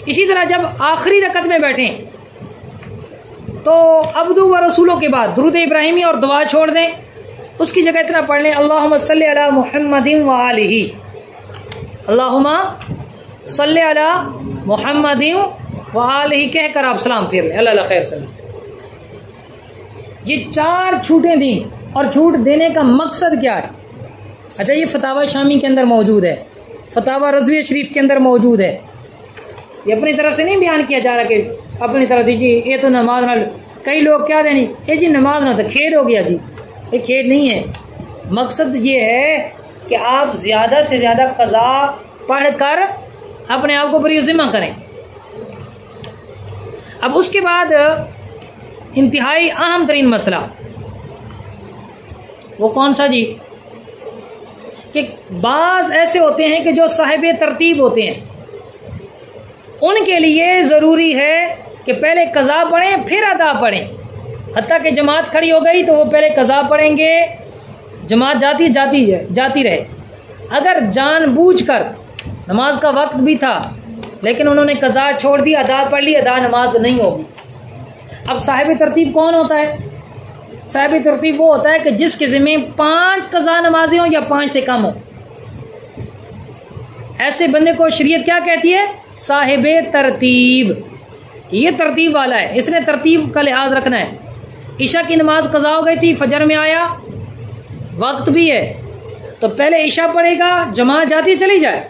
इसी तरह जब आखिरी रकत में बैठें तो अब्दु व रसूलों के बाद दुरूद इब्राहिमी और दुआ छोड़ दें, उसकी जगह इतना पढ़ लें अल्लाहुम्मा सल्ली अला मुहम्मदिन व आलिही, अल्लाहुम्मा सल्ली अला मुहम्मदिन व आलिही कहकर आप सलाम फेर लें, अल्लाह खैर सलाम। ये 4 छूटें दी, और छूट देने का मकसद क्या है? अच्छा, ये फतावा शामी के अंदर मौजूद है, फतावा रज़विया शरीफ के अंदर मौजूद है। ये अपनी तरफ से नहीं बयान किया जा रहा कि अपनी तरफ से जी ये तो नमाज ना, कई लोग क्या देनी ये जी नमाज ना तो खेद हो गया जी, ये खेद नहीं है। मकसद ये है कि आप ज़्यादा से ज़्यादा क़ज़ा पढ़ कर अपने आप को बरी ज़िम्मा करें। अब उसके बाद इंतहाई अहम तरीन मसला वो कौन सा जी? कि बाज़ ऐसे होते हैं कि जो साहिब तरतीब होते हैं, उनके लिए ज़रूरी है कि पहले कज़ा पढ़ें फिर अदा पढ़ें। हत्ता कि जमात खड़ी हो गई तो वो पहले कज़ा पढ़ेंगे, जमात जाती रहे। अगर जानबूझकर नमाज का वक्त भी था लेकिन उन्होंने कज़ा छोड़ दी, अदा पढ़ ली, अदा नमाज नहीं होगी। अब साहिब तरतीब कौन होता है? साहिब तरतीब वो होता है कि जिसके ज़िम्मे 5 कज़ा नमाजें हो या 5 से कम हो। ऐसे बंदे को शरीयत क्या कहती है? साहिब तरतीब। ये तरतीब वाला है, इसने तरतीब का लिहाज रखना है। ईशा की नमाज कज़ा हो गई थी, फजर में आया, वक्त भी है, तो पहले ईशा पढ़ेगा, जमात जाती चली जाए,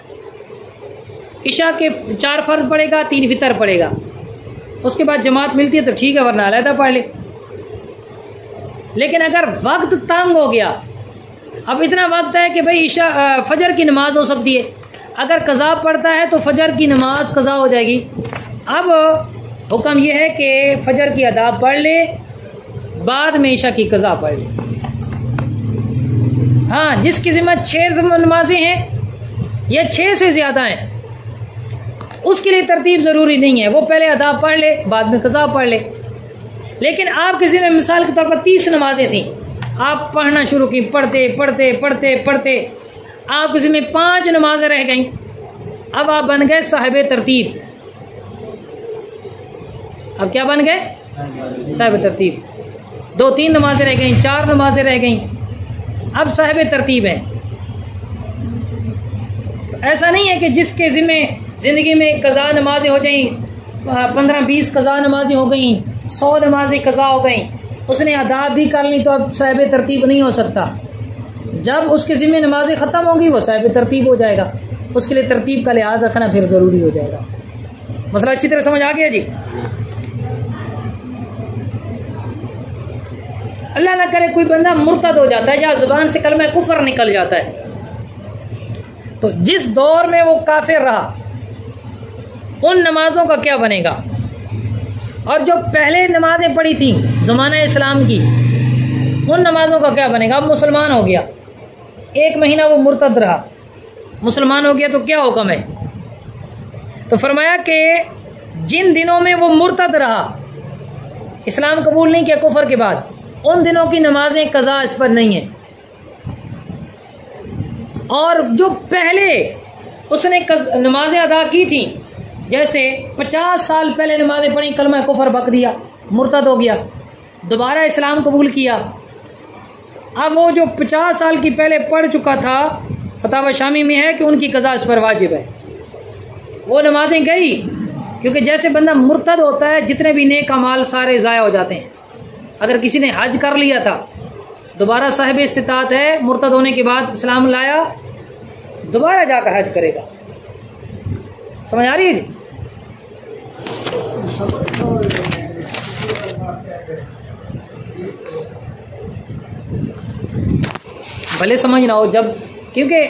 ईशा के 4 फर्ज पढ़ेगा, 3 वितर पढ़ेगा, उसके बाद जमात मिलती है तो ठीक है, वरना अलहदा पढ़ ले। लेकिन अगर वक्त तंग हो गया, अब इतना वक्त है कि भाई ईशा फजर की नमाज हो सकती है, अगर कज़ा पढ़ता है तो फजर की नमाज कज़ा हो जाएगी। अब हुक्म यह है कि फजर की अदा पढ़ ले, बाद में ईशा की कज़ा पढ़ ले। हाँ, जिसकी ज़िम्मा 6 नमाजें हैं या 6 से ज़्यादा हैं, उसके लिए तरतीब ज़रूरी नहीं है, वो पहले अदा पढ़ ले, बाद में कज़ा पढ़ ले। लेकिन आप किसी ने मिसाल के तौर पर 30 नमाजें थीं, आप पढ़ना शुरू की, पढ़ते आप किसी में 5 नमाजें रह गईं, अब आप बन गए साहिब तरतीब। अब क्या बन गए? साहिब तरतीब। 2-3 नमाजें रह गईं, 4 नमाजें रह गईं, अब साहिब तरतीब हैं। तो ऐसा नहीं है कि जिसके ज़िम्मे ज़िंदगी में कज़ा नमाजें हो जाएं, 15-20 कज़ा नमाजें हो गई, 100 नमाजें कज़ा हो गई, उसने अदा भी कर ली, तो अब साहिब तरतीब नहीं हो सकता। जब उसके ज़िम्मे नमाजें ख़त्म होंगी वो साहिब तरतीब हो जाएगा। उसके लिए तरतीब का लिहाज रखना फिर ज़रूरी हो जाएगा। मसला अच्छी तरह समझ आ गया जी? अल्लाह ना करे कोई बंदा मुर्तद हो जाता है या ज़ुबान से कलमा कुफर निकल जाता है, तो जिस दौर में वो काफिर रहा उन नमाजों का क्या बनेगा? और जो पहले नमाजें पढ़ी थी ज़माना इस्लाम की, उन नमाजों का क्या बनेगा? अब मुसलमान हो गया, 1 महीना वो मुर्तद रहा, मुसलमान हो गया, तो क्या हुक्म है? तो फरमाया कि जिन दिनों में वो मुर्तद रहा, इस्लाम कबूल नहीं किया कुफर के बाद, उन दिनों की नमाजें कज़ा इस पर नहीं है। और जो पहले उसने नमाजें अदा की थी, जैसे 50 साल पहले नमाजें पढ़ी, कलमा कुफर बक दिया, मुर्तद हो गया, दोबारा इस्लाम कबूल किया, अब वो जो 50 साल की पहले पढ़ चुका था, फतावा शामी में है कि उनकी कज़ा इस पर वाजिब है। वो नमाजें गई, क्योंकि जैसे बंदा मुर्तद होता है जितने भी नेक अमाल सारे ज़ाया हो जाते हैं। अगर किसी ने हज कर लिया था, दोबारा साहिब इस्तिताअत है, मुर्तद होने के बाद इस्लाम लाया, दोबारा जाकर हज करेगा। समझ आ रही है जी? भले समझ ना हो जब, क्योंकि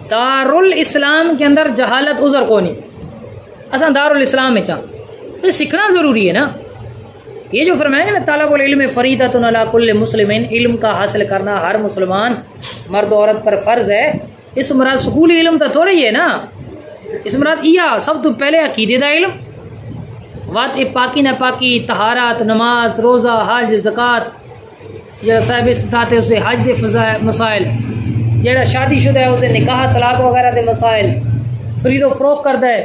दारुल इस्लाम के अंदर जहालत उज़र को नहीं, असा दारुल इस्लाम में चाह तो सीखना ज़रूरी है ना। ये जो फरमाएंगे ना, तालबुल इल्म फरीदतुन अला कुल्लि मुस्लिमिन, इल्म का हासिल करना हर मुसलमान मर्द औरत पर फ़र्ज है। इस मुराद स्कूली इल्म तो थोड़ा ही है ना, इस मुराद इया सब तो पहले अकीदे दा इल्म, वात पाकी ना पाकी, तहारत, नमाज, रोज़ा, हज, ज़कात, जरा साहिब इस्तिताअत है उसे हज के मसाइल, जरा शादीशुदा है उसे निकाह तलाक वगैरह के मसाइल, खरीदो फरोख्त करता है,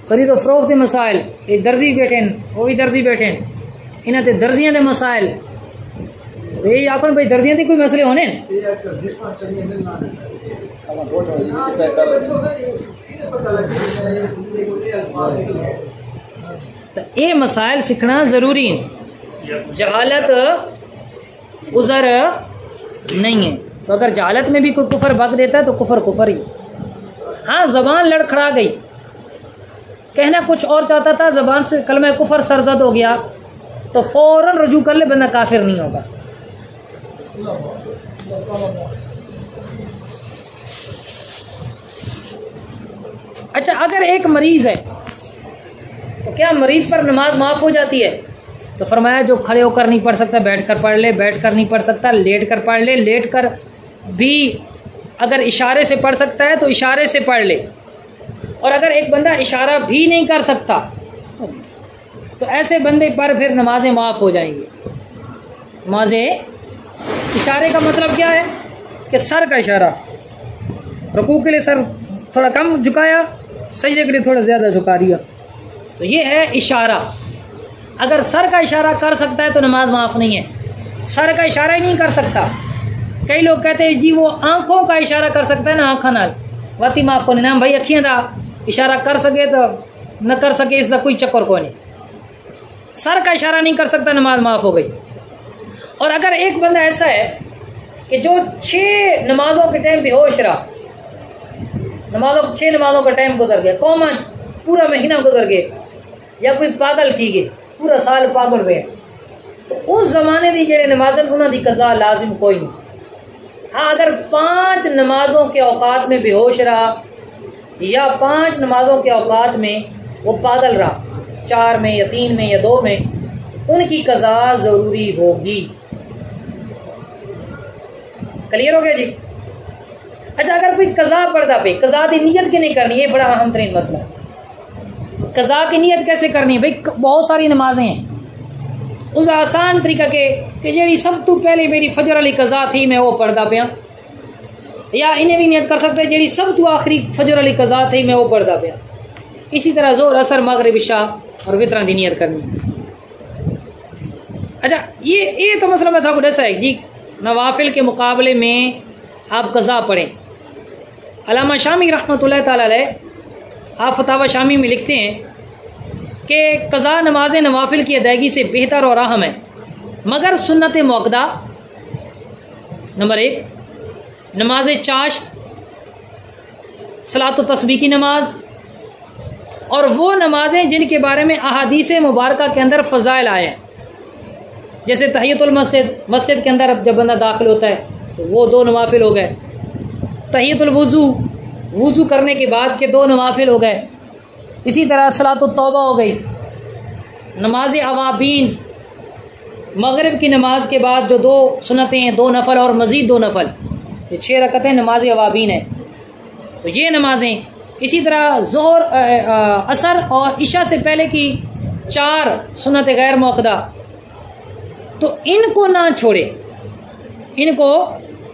खरीदो फरोख्त के मसाइल, ये दर्जी बैठे वो भी दर्जी बैठे, इन्हें ते दर्जियां दे मसाइल, ये आखन भाई दर्जियां दे कोई मसले होने, तो ये मसाइल सीखना ज़रूरी है। जहालत उज़र नहीं है। तो अगर जहालत में भी कोई कुफर बक देता है तो कुफर ही। हाँ, ज़बान लड़खड़ा गई, कहना कुछ और चाहता था, ज़बान से कलमा कुफर सरजद हो गया, तो फौरन रुजू कर ले, बंदा काफिर नहीं होगा। अच्छा, अगर एक मरीज है तो क्या मरीज पर नमाज माफ हो जाती है? तो फरमाया जो खड़े होकर नहीं पढ़ सकता बैठ कर पढ़ ले, बैठ कर नहीं पढ़ सकता लेट कर पढ़ ले, लेट कर भी अगर इशारे से पढ़ सकता है तो इशारे से पढ़ ले, और अगर एक बंदा इशारा भी नहीं कर सकता तो ऐसे बंदे पर फिर नमाजें माफ़ हो जाएंगी। नमाजें, इशारे का मतलब क्या है कि सर का इशारा, रुकू के लिए सर थोड़ा कम झुकाया, सजदे के लिए थोड़ा ज़्यादा झुका दिया, तो ये है इशारा। अगर सर का इशारा कर सकता है तो नमाज माफ़ नहीं है। सर का इशारा ही नहीं कर सकता, कई लोग कहते हैं जी वो आंखों का इशारा कर सकता है ना, आँखा नाल वाती माफ़ को नहीं ना भाई, अखियां का इशारा कर सके तो न कर सके इसका कोई चक्कर को नहीं। सर का इशारा नहीं कर सकता, नमाज माफ़ हो गई। और अगर एक बंदा ऐसा है कि जो 6 नमाजों के टाइम बेहोश रहा, 6 नमाजों का टाइम गुजर गया, कौमा पूरा महीना गुजर गया, या कोई पागल थी गए पूरा साल पागल रहे, तो उस जमाने की जेड़े नमाजन उन्होंने कज़ा लाजिम कोई नहीं। हाँ, अगर 5 नमाजों के औकात में बेहोश रहा या 5 नमाजों के औकात में वो पागल रहा, 4 में या 3 में या 2 में, उनकी कज़ा ज़रूरी होगी। क्लियर हो गया जी? अच्छा, अगर कोई कज़ा पड़ता पे, कज़ा की नीयत की नहीं करनी, ये बड़ा अहम तरीन मसला है। कज़ा की नीयत कैसे करनी है भाई? बहुत सारी नमाजें हैं, उस आसान तरीका के कि जी सब तो पहले मेरी फजर वाली कज़ा थी मैं वो पढ़ता पाया, या इन्हें भी नियत कर सकते जी सब तो आखिरी फजर वाली कज़ा थी मैं वो पढ़ता पाया। इसी तरह जोर, असर, मगरिब, इशा और वितरां की नियत करनी। अच्छा, ये तो मसला मैं था ऐसा है जी, नवाफिल के मुकाबले में आप कज़ा पढ़ें। अल्लामा शामी रहमतुल्लाह ताला अलैह आप फतावा शामी में लिखते हैं कि कज़ा नमाज नवाफिल की अदायगी से बेहतर और अहम है, मगर सुन्नत मुअक्कदा नंबर 1, नमाज चाश्त, सलात तस्बीह की नमाज, और वो नमाजें जिनके बारे में अहादीस मुबारका के अंदर फ़ज़ाइल आए हैं, जैसे तहियतुल मस्जिद, मस्जिद के अंदर जब बंदा दाखिल होता है तो वो 2 नवाफिल हो गए। तहियतुल वुज़ू, वुज़ू करने के बाद के 2 नवाफिल हो गए। इसी तरह सलातुत तौबा हो गई। नमाज अवाबीन, मगरिब की नमाज के बाद जो 2 सुन्नतें हैं, 2 नफल और मज़ीद 2 नफल, ये 6 रकअतें नमाज अवाबीन है, तो ये नमाजें। इसी तरह ज़ोहर, असर और इशा से पहले की 4 सुन्नत गैर मुअक्कदा, तो इनको ना छोड़े, इनको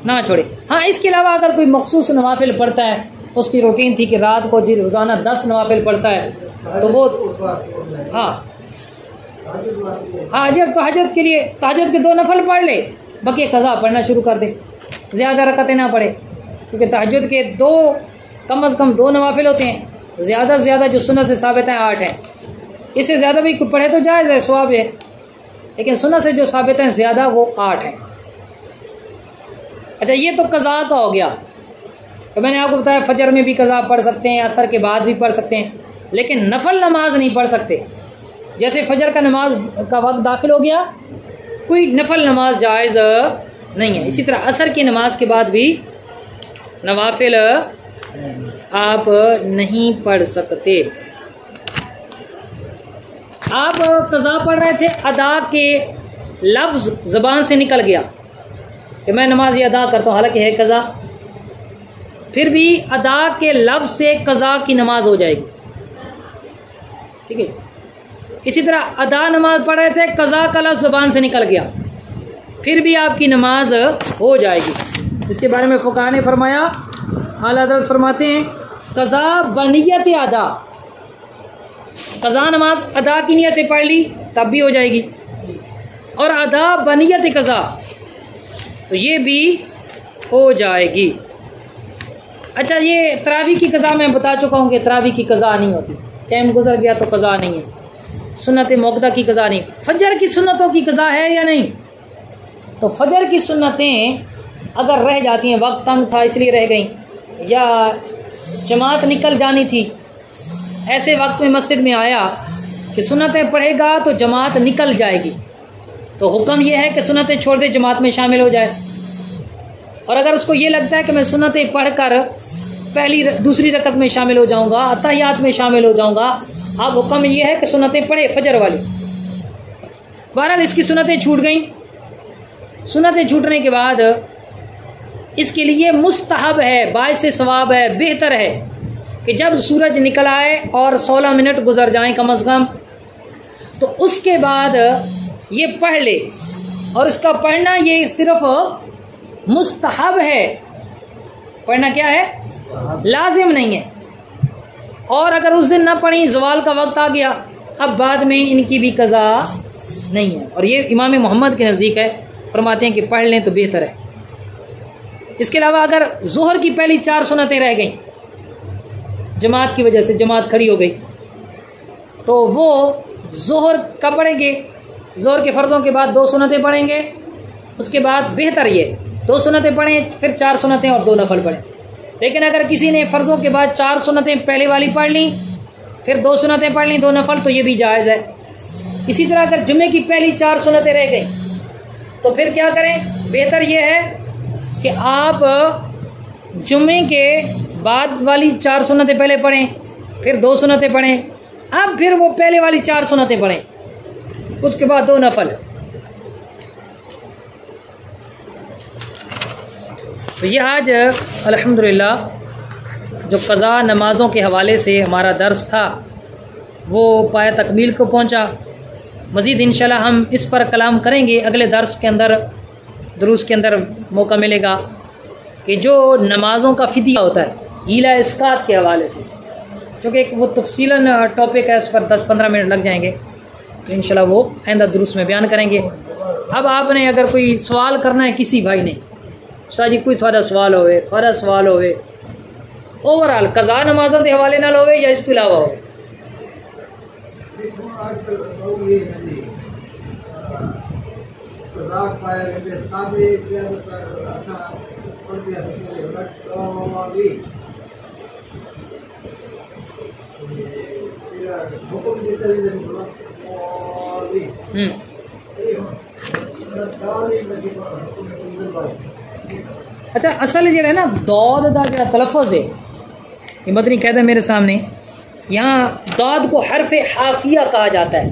ना छोड़े। हाँ, इसके अलावा अगर कोई मखसूस नवाफिल पढ़ता है, उसकी रूटीन थी कि रात को जी रोज़ाना 10 नवाफिल पढ़ता है, तो वो हाँ जब तहज्जुद के लिए तहज्जुद के 2 नफल पढ़ ले, बाकी कज़ा पढ़ना शुरू कर दे, ज़्यादा रकअतें ना पढ़े, क्योंकि तहज्जुद के 2 कम से कम 2 नवाफिल होते हैं, ज़्यादा से ज़्यादा जो सुन्नत से साबित है 8 है। इससे ज़्यादा भी पढ़े तो जायज़ है, सवाब है, लेकिन सुन्नत से जो साबित है ज़्यादा वो 8 है। अच्छा, ये तो कज़ा का हो गया। तो मैंने आपको बताया फजर में भी कज़ा पढ़ सकते हैं, असर के बाद भी पढ़ सकते हैं, लेकिन नफल नमाज नहीं पढ़ सकते। जैसे फजर का नमाज का वक्त दाखिल हो गया, कोई नफल नमाज जायज़ नहीं है। इसी तरह असर की नमाज के बाद भी नवाफिल आप नहीं पढ़ सकते। आप कज़ा पढ़ रहे थे, अदा के लफ्ज़ ज़बान से निकल गया कि मैं नमाज अदा करता हूँ, हालांकि है कज़ा, फिर भी अदा के लफ्ज़ से कज़ा की नमाज हो जाएगी। ठीक है। इसी तरह अदा नमाज पढ़ रहे थे, कज़ा का लफ्ज़ ज़बान से निकल गया, फिर भी आपकी नमाज हो जाएगी। इसके बारे में फ़ुक़हा ने फरमाया, आला हज़रत फरमाते हैं, कज़ा बनियत अदा, कज़ा नमाज अदा की नियत से पढ़ ली तब भी हो जाएगी, और अदा बनियत कज़ा तो ये भी हो जाएगी। अच्छा, ये तरावी की कज़ा मैं बता चुका हूँ कि तरावी की कज़ा नहीं होती, टाइम गुजर गया तो कज़ा नहीं है। सुन्नत मुअक्कदा की कज़ा नहीं। फजर की सुन्नतों की कज़ा है या नहीं? तो फजर की सुन्नतें अगर रह जाती हैं, वक्त तंग था इसलिए रह गई, या जमात निकल जानी थी, ऐसे वक्त में मस्जिद में आया कि सुन्नतें पढ़ेगा तो जमात निकल जाएगी, तो हुक्म यह है कि सुन्नतें छोड़ दे, जमात में शामिल हो जाए। और अगर उसको ये लगता है कि मैं सुन्नतें पढ़कर पहली दूसरी रकत में शामिल हो जाऊंगा, अत्तहियात में शामिल हो जाऊंगा, अब हुक्म यह है कि सुन्नतें पढ़े फजर वाली। बहरहाल इसकी सुन्नतें छूट गई। सुन्नतें छूटने के बाद इसके लिए मुस्तहब है, बाइस से सवाब है, बेहतर है कि जब सूरज निकल आए और 16 मिनट गुजर जाएं कम अज़ कम, तो उसके बाद ये पढ़ ले। और इसका पढ़ना ये सिर्फ मुस्तहब है, पढ़ना क्या है, लाजिम नहीं है। और अगर उस दिन ना पढ़ी, ज़वाल का वक्त आ गया, अब बाद में इनकी भी कज़ा नहीं है। और ये इमाम मोहम्मद के नज़दीक है, फरमाते हैं कि पढ़ लें तो बेहतर है। इसके अलावा अगर ज़ोहर की पहली 4 सुन्नतें रह गई, जमात की वजह से जमात खड़ी हो गई, तो वो ज़ोहर का पढ़ेंगे, ज़ोहर के फ़र्ज़ों के बाद 2 सुन्नतें पढ़ेंगे। उसके बाद बेहतर ये 2 सुन्नतें पढ़ें, फिर 4 सुन्नतें और 2 नफल पढ़ें। लेकिन अगर किसी ने फ़र्ज़ों के बाद 4 सुन्नतें पहले वाली पढ़ ली, फिर 2 सुन्नतें पढ़ ली, 2 नफल, तो ये भी जायज़ है। इसी तरह अगर जुम्मे की पहली 4 सुन्नतें रह गई, तो फिर क्या करें, बेहतर ये है कि आप जुम्मे के बाद वाली 4 सुन्नतें पहले पढ़ें, फिर 2 सुन्नतें पढ़ें, अब फिर वो पहले वाली 4 सुन्नतें पढ़ें, उसके बाद 2 नफल। तो ये आज अल्हम्दुलिल्लाह जो क़ज़ा नमाज़ों के हवाले से हमारा दर्स था वो पाया तकमील को पहुँचा। मज़ीद इंशाल्लाह हम इस पर कलाम करेंगे अगले दर्स के अंदर, दुरूस के अंदर मौका मिलेगा कि जो नमाज़ों का फ़िदिया होता है हीला इस्कात के हवाले से, क्योंकि वो तफसीलन टॉपिक है, इस पर 10-15 मिनट लग जाएंगे, तो इंशाल्लाह वो आइंदा दुरूस में बयान करेंगे। अब आपने अगर कोई सवाल करना है किसी भाई ने, उस्ताद जी कोई थोड़ा सवाल होवे ओवरऑल क़ज़ा नमाज़ों के हवाले नाल होवे या इसके अलावा होवे, अच्छा असल जो है ना दौद का जो तलफ़ुज़ है, ये मदनी कहता है मेरे सामने, यहाँ दौद को हर्फ हाफिया कहा जाता है,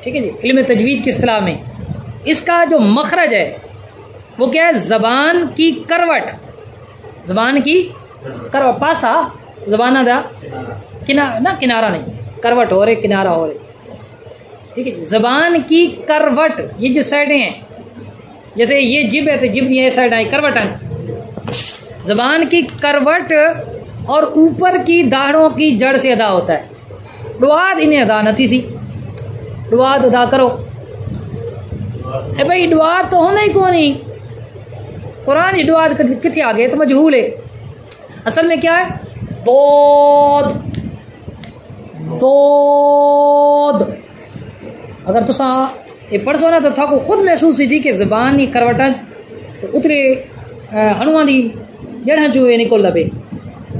ठीक है जी, इल्म तजवीद की इस्तिलाह में। इसका जो मखरज है वो क्या है, ज़बान की करवट, ज़बान की करवट, पासा ज़बाना दा किनारा नहीं, करवट हो रहे, किनारा हो रहे, ठीक है। ज़बान की करवट, ये जो साइडें हैं, जैसे ये जिब है तो जिब ये साइड आई, करवट है। ज़बान की करवट और ऊपर की दाढ़ों की जड़ से अदा होता है। दुआद इन्हें अदा नथी सी, दुआद अदा करो, भाई दुआद तो होना ही कौन ही, कुरान ही दुआद कितने आ गए तो मजहूल है। असल में क्या है, दोद दोद, अगर तुसा ये पढ़सो ना तो थाको खुद महसूस थी कि ज़बान ही करवटन तो उतरे हनुआ दी जड़ा जो निकल लबे।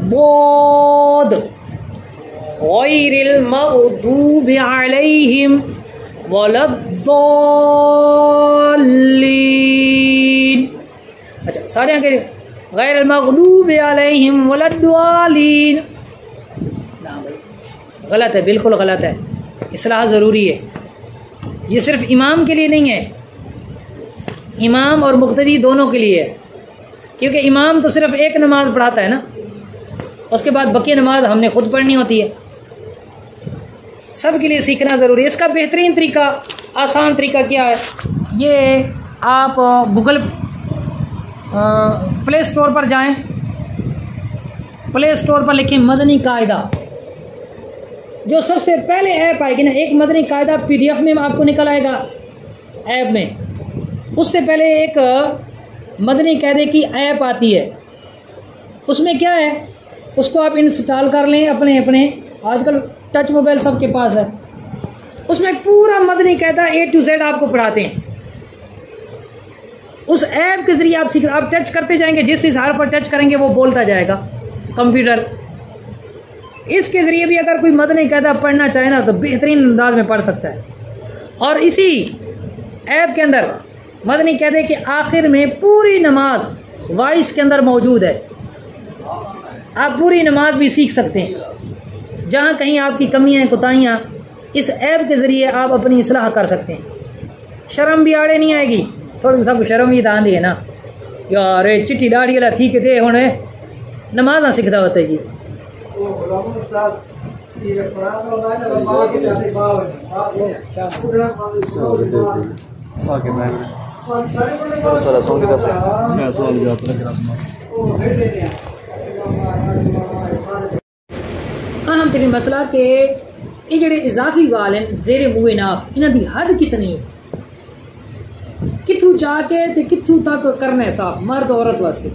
बोद गैरिल मग़दूबि अलैहिम वलद्दॉल्लीन। अच्छा सारे आगे गैरिल मग़दूबि अलैहिम वलद्दॉल्लीन, ना भाई गलत है, बिल्कुल गलत है, इस्लाह ज़रूरी है। ये सिर्फ इमाम के लिए नहीं है, इमाम और मुक़्तदी दोनों के लिए है, क्योंकि इमाम तो सिर्फ एक नमाज पढ़ाता है ना, उसके बाद बाकी नमाज हमने खुद पढ़नी होती है। सब के लिए सीखना ज़रूरी है। इसका बेहतरीन तरीका, आसान तरीका क्या है, ये आप गूगल प्ले स्टोर पर जाएं, प्ले स्टोर पर लिखें मदनी कायदा, जो सबसे पहले ऐप आएगी ना, एक मदनी कायदा PDF में आपको निकल आएगा ऐप में। उससे पहले एक मदनी कायदे की ऐप आती है, उसमें क्या है, उसको आप इंस्टॉल कर लें अपने अपने, आजकल टच मोबाइल सबके पास है, उसमें पूरा मदनी कायदा A to Z आपको पढ़ाते हैं। उस ऐप के ज़रिए आप टच करते जाएंगे, जिस हिसाब पर टच करेंगे वो बोलता जाएगा कंप्यूटर। इसके ज़रिए भी अगर कोई मदनी कायदा पढ़ना चाहे ना तो बेहतरीन अंदाज में पढ़ सकता है। और इसी ऐप के अंदर मदनी कायदे के आखिर में पूरी नमाज वॉइस के अंदर मौजूद है, आप पूरी नमाज भी सीख सकते हैं। जहाँ कहीं आपकी कमियाँ कोताहियाँ, इस ऐप के ज़रिए आप अपनी इस्लाह कर सकते हैं। शर्म भी आड़े नहीं आएगी, थोड़ी सबको शर्म भी दान दी है ना, यार चिट्टी दाढ़ी वाला थी कि हुण नमाज़ सिखदा होता जी। अहम तरीन मसला कि ये जेडे इजाफी वाल हैं जेरे मुए नाफ इन्हां दी हद कितनी है, कित्थू जाके ते कित्थू तक करना है साफ मर्द औरत वास्ते।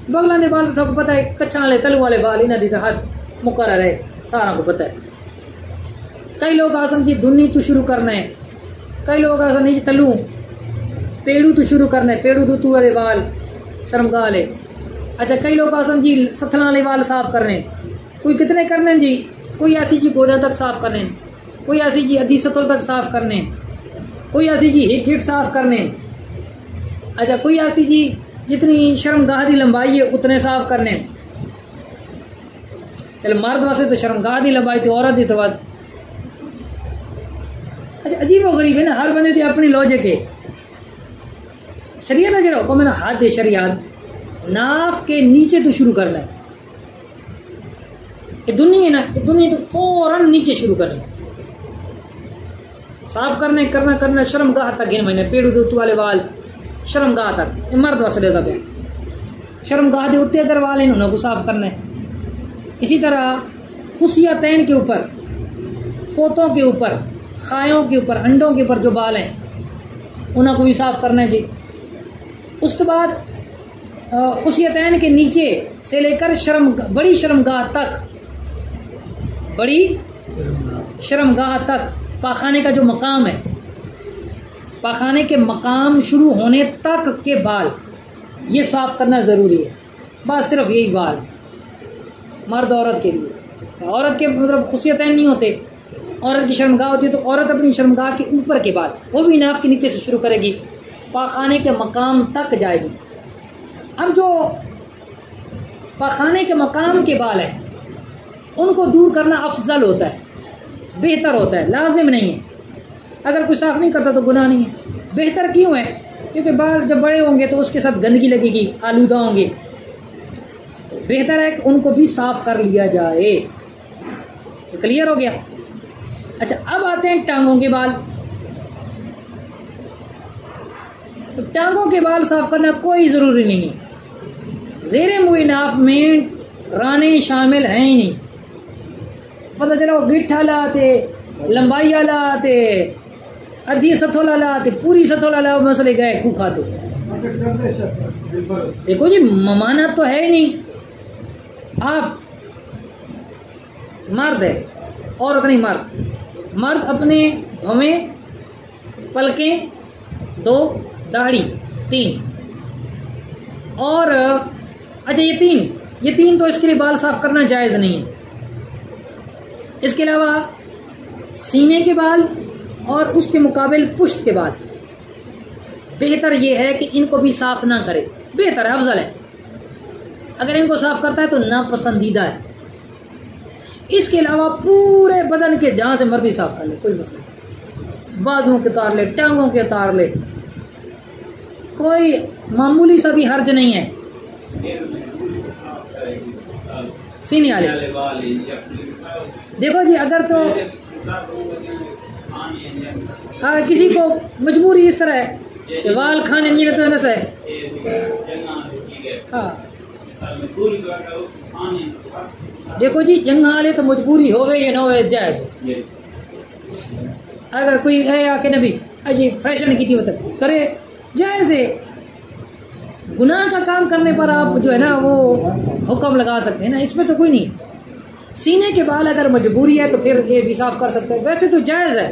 बगलां दे बाल तो पता है, कच्चां वाले तलू वाले बाल इन्हां दी तो हद मुकर्रर है, सारा को पता है। कई लोग आसन जी दुन्नी तो शुरू करना है, कई लोग आसन जी तलू पेड़ू तो शुरू करना है, पेड़ू दूतू वाले बाल शर्मगाह ले। अच्छा कई लोग आसन जी सथला वाले बाल साफ करने, कोई कितने करने जी, कोई ऐसी जी गोदा तक साफ करने, कोई ऐसी जी अधी सतुल तक साफ करने, कोई ऐसी जी हिप गिट साफ करने। अच्छा कोई ऐसी जी जितनी शर्मगाह की लंबाई है उतने साफ करने। चल मर्द वास्ते तो शर्मगाह की लंबाई तो औरत की तो बात। अच्छा अजीब व गरीब है ना, हर बंदे की अपनी लॉजिक है। शरीयत का जो हुक्म है ना, हद है शरीयत नाफ के नीचे तो शुरू करना है। ये दुनिया है ना, ये दुनिया तो फौरन नीचे शुरू करना साफ करने करना करना शर्मगाह तक गिन महीने, पेड़ू दूतू वाले वाल शर्मगाह तक, ये मर्द वास्ते जब है। शर्मगाह के उत्ते अगर वाल हैं उन्हें को साफ करना है। इसी तरह खुशियातैन के ऊपर, फोतों के ऊपर, खायों के ऊपर, अंडों के ऊपर जो बाल हैं उन्हें को भी साफ करना है जी। उसके बाद खुशियातैन के नीचे से लेकर बड़ी शर्मगाह तक, बड़ी शर्मगाह तक पाखाने का जो मकाम है, पाखाने के मकाम शुरू होने तक के बाल ये साफ करना ज़रूरी है। बस सिर्फ यही बाल मर्द औरत के लिए। औरत के मतलब खुशियतैन नहीं होते, औरत की शर्मगाह होती है तो औरत अपनी शर्मगाह के ऊपर के बाल वो भी नाफ के नीचे से शुरू करेगी, पाखाने के मकाम तक जाएगी। अब जो पाखाने के मकाम के बाल हैं उनको दूर करना अफजल होता है, बेहतर होता है, लाजिम नहीं है। अगर कोई साफ़ नहीं करता तो गुनाह नहीं है। बेहतर क्यों है? क्योंकि बाल जब बड़े होंगे तो उसके साथ गंदगी लगेगी, आलूदा होंगे, तो बेहतर है कि उनको भी साफ कर लिया जाए। तो क्लियर हो गया। अच्छा अब आते हैं टांगों के बाल। तो टांगों के बाल साफ करना कोई ज़रूरी नहीं है। ज़ेरे मुई नाफ में राने शामिल हैं ही नहीं। पता चला वो गिट्ठा लाते, लंबाई लाते, अधी सथोला लाते, पूरी सथोला ला मसले गए खूब खाते। देखो जी ममानत तो है ही नहीं। आप मर्द है, औरत नहीं मर्द। मर्द अपने भवें, पलकें, 2 दाढ़ी 3 और अच्छा ये तीन तो इसके लिए बाल साफ करना जायज़ नहीं है। इसके अलावा सीने के बाल और उसके मुकाबिल पुश्त के बाल बेहतर ये है कि इनको भी साफ ना करे, बेहतर है, अफजल है। अगर इनको साफ करता है तो नापसंदीदा है। इसके अलावा पूरे बदन के जहाँ से मर्जी साफ कर ले, कोई मसला नहीं। बाजुओं के उतार ले, टांगों के उतार ले, कोई मामूली सा भी हर्ज नहीं है। सीने वाले देखो जी, अगर तो हाँ किसी को मजबूरी इस तरह है कि वाल खाने में तो नस है, हाँ देखो जी जंगा वाले तो मजबूरी होवे या ना होवे जायज़। अगर कोई है आके नबी अजी फैशन की थी मतलब करे, जायज़ है। गुनाह का काम करने पर आप जो है ना वो हुक्म लगा सकते हैं ना, इसमें तो कोई नहीं। सीने के बाल अगर मजबूरी है तो फिर ये भी साफ कर सकते हैं, वैसे तो जायज़ है।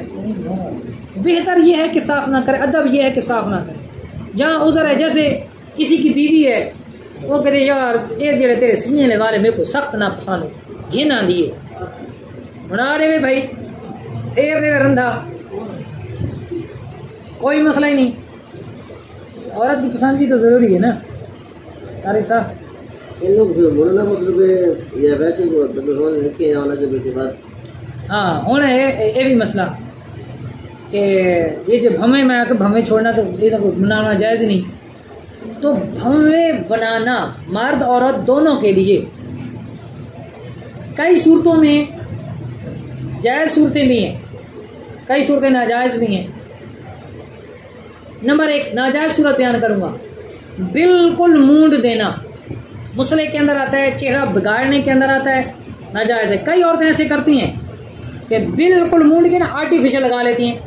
बेहतर ये है कि साफ ना करे, अदब ये है कि साफ ना करे। जहाँ उज़र है, जैसे किसी की बीवी है वो कहते यार ये जड़े तेरे सीने वाले मेरे को सख्त ना पसंद, घिन आंदी है बना रहे वे भाई, फेर रहे रंधा, कोई मसला ही नहीं। औरत की पसंद भी तो ज़रूरी है ना। तारिक साहब इन लोग बोलना मतलब ये वैसे मतलब होने रखे या वाला के बाद हाँ होना है। ये भी मसला कि ये जो भमें में आकर भमें छोड़ना तो ये तो मनाना जायज़ नहीं। तो भव्य बनाना मर्द औरत दोनों के लिए कई सूरतों में जायज़ सूरतें भी हैं, कई सूरतें नाजायज़ भी हैं। नंबर 1 नाजायज़ सूरत बयान करूँगा, बिल्कुल मूंड देना मुसले के अंदर आता है, चेहरा बिगाड़ने के अंदर आता है, नाजायज़ है। कई औरतें ऐसे करती हैं कि बिल्कुल मूंड के ना आर्टिफिशियल लगा लेती हैं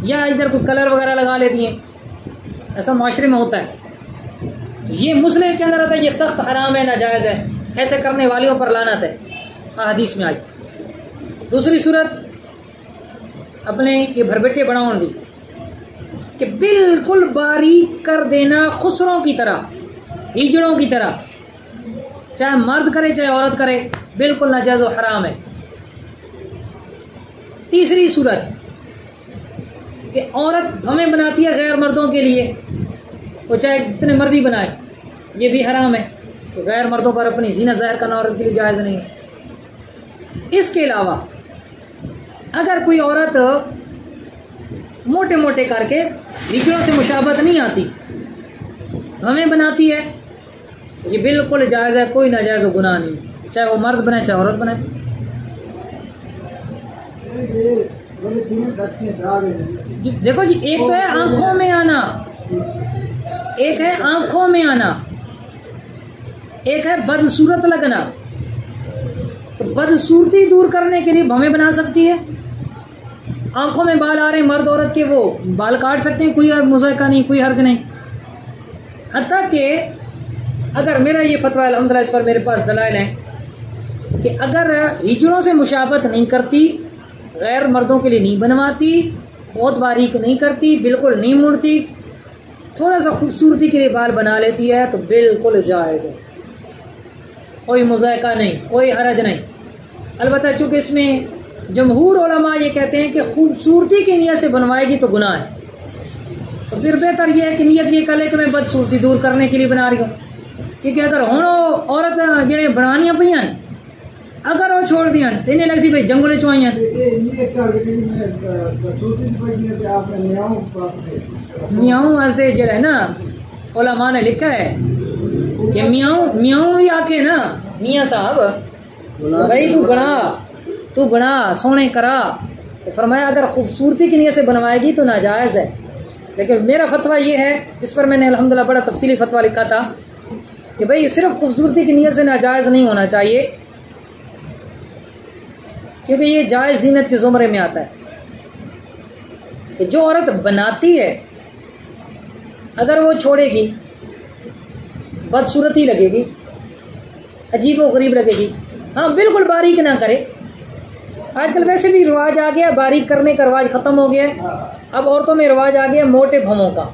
या इधर कोई कलर वगैरह लगा लेती हैं, ऐसा माशरे में होता है। तो ये मुसले के अंदर आता है, ये सख्त हराम है, नाजायज़ है, ऐसे करने वालियों पर लानत है, हदीस में आई। दूसरी सूरत अपने ये भरबेटे बनाने दी कि बिल्कुल बारीक कर देना खुसरों की तरह, हिजड़ों की तरह, चाहे मर्द करे चाहे औरत करे, बिल्कुल नाजायज़ और हराम है। तीसरी सूरत कि औरत भवें बनाती है गैर मर्दों के लिए, वो चाहे जितने मर्जी बनाए, ये भी हराम है। तो गैर मर्दों पर अपनी जीनत ज़ाहिर करना औरत के लिए जायज़ नहीं है। इसके अलावा अगर कोई औरत मोटे मोटे करके हिजड़ों से मुशाबत नहीं आती, भवें बनाती है, तो ये बिल्कुल जायज़ है, कोई नाजायज़ गुनाह नहीं, चाहे वो मर्द बनाए चाहे औरत बनाए। देखो जी, एक तो है आंखों में आना, एक है आंखों में आना, एक है बदसूरत लगना। तो बदसूरती दूर करने के लिए भवें बना सकती है, आंखों में बाल आ रहे हैं मर्द औरत के, वो बाल काट सकते हैं, कोई मुज़ायका नहीं, कोई हर्ज नहीं। हत्ता कि अगर मेरा ये फतवा अल्हम्दुलिल्लाह, इस पर मेरे पास दलाइल हैं कि अगर हिजड़ों से मुशाबत नहीं करती, गैर मर्दों के लिए नहीं बनवाती, बहुत बारीक नहीं करती, बिल्कुल नहीं मुड़ती, थोड़ा सा खूबसूरती के लिए बाल बना लेती है, तो बिल्कुल जायज़ है, कोई मुज़ायका नहीं, कोई हरज नहीं। अलबत्ता चूँकि इसमें जमहूर उलमा ये कहते हैं कि खूबसूरती की नीयत से बनवाएगी तो गुनाह है, तो फिर बेहतर ये है कि नीयत ये कर ले कि मैं बदसूरती दूर करने के लिए बना रही हूँ। क्योंकि अगर हुण औरत जेड़े बनानियां पईयां अगर वो छोड़ दियां तो इन्हें लगसी भाई जंगल चो आईयां। मियाऊं वास्ते जेड़ा है ना उलमा ने लिखा है कि मियाऊं भी आके ना मियाँ साहब भाई तू बना सोने करा, तो फरमाया अगर खूबसूरती की नीयत से बनवाएगी तो नाजायज़ है। लेकिन मेरा फतवा ये है, इस पर मैंने अल्हम्दुलिल्लाह बड़ा तफसीली फतवा लिखा था कि भाई सिर्फ खूबसूरती की नीयत से नाजायज़ नहीं होना चाहिए, क्योंकि ये जायज़ जीनत के ज़ुमरे में आता है कि जो औरत बनाती है अगर वो छोड़ेगी बदसूरती लगेगी, अजीब व गरीब लगेगी। हाँ बिल्कुल बारीक ना करे, आजकल वैसे भी रिवाज आ गया, बारीक करने का रिवाज ख़त्म हो गया है। अब औरतों में रिवाज आ गया मोटे भवों का,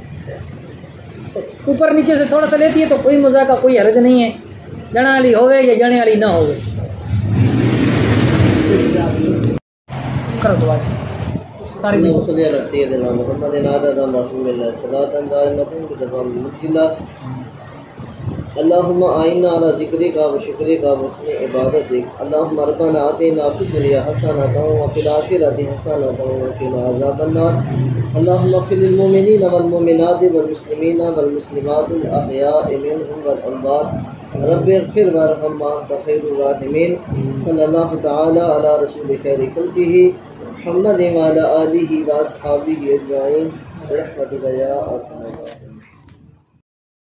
तो ऊपर नीचे से थोड़ा सा लेती है तो कोई मज़ा का कोई हर्ज नहीं है, जना वाली होवे या जने वाली ना होवे। करो दुआ अल्लाहुम्मा आइन्ना अला ज़िक्रिका व शुक्रिका व हुस्नि इबादतिक। अल्लाहुम्मा रब्बना आतिना फिद दुनिया हसनतन व फिल आखिरति हसनतन व क़िना अज़ाबन्नार। अल्लाहुम्मा फिल मुमिनीना वल मुमिनाति वल मुस्लिमीना वल मुस्लिमातिल अहयाइ मिनहुम वल अम्वात रब्बिग़फिर वरहम व अंत खैरुर राहिमीन। सल्लल्लाहु तआला अला रसूलि खैरि खल्क़िही मुहम्मद व अला आलिहि व अस्हाबिहि अजमईन। रहमतुका या अरहमर राहिमीन।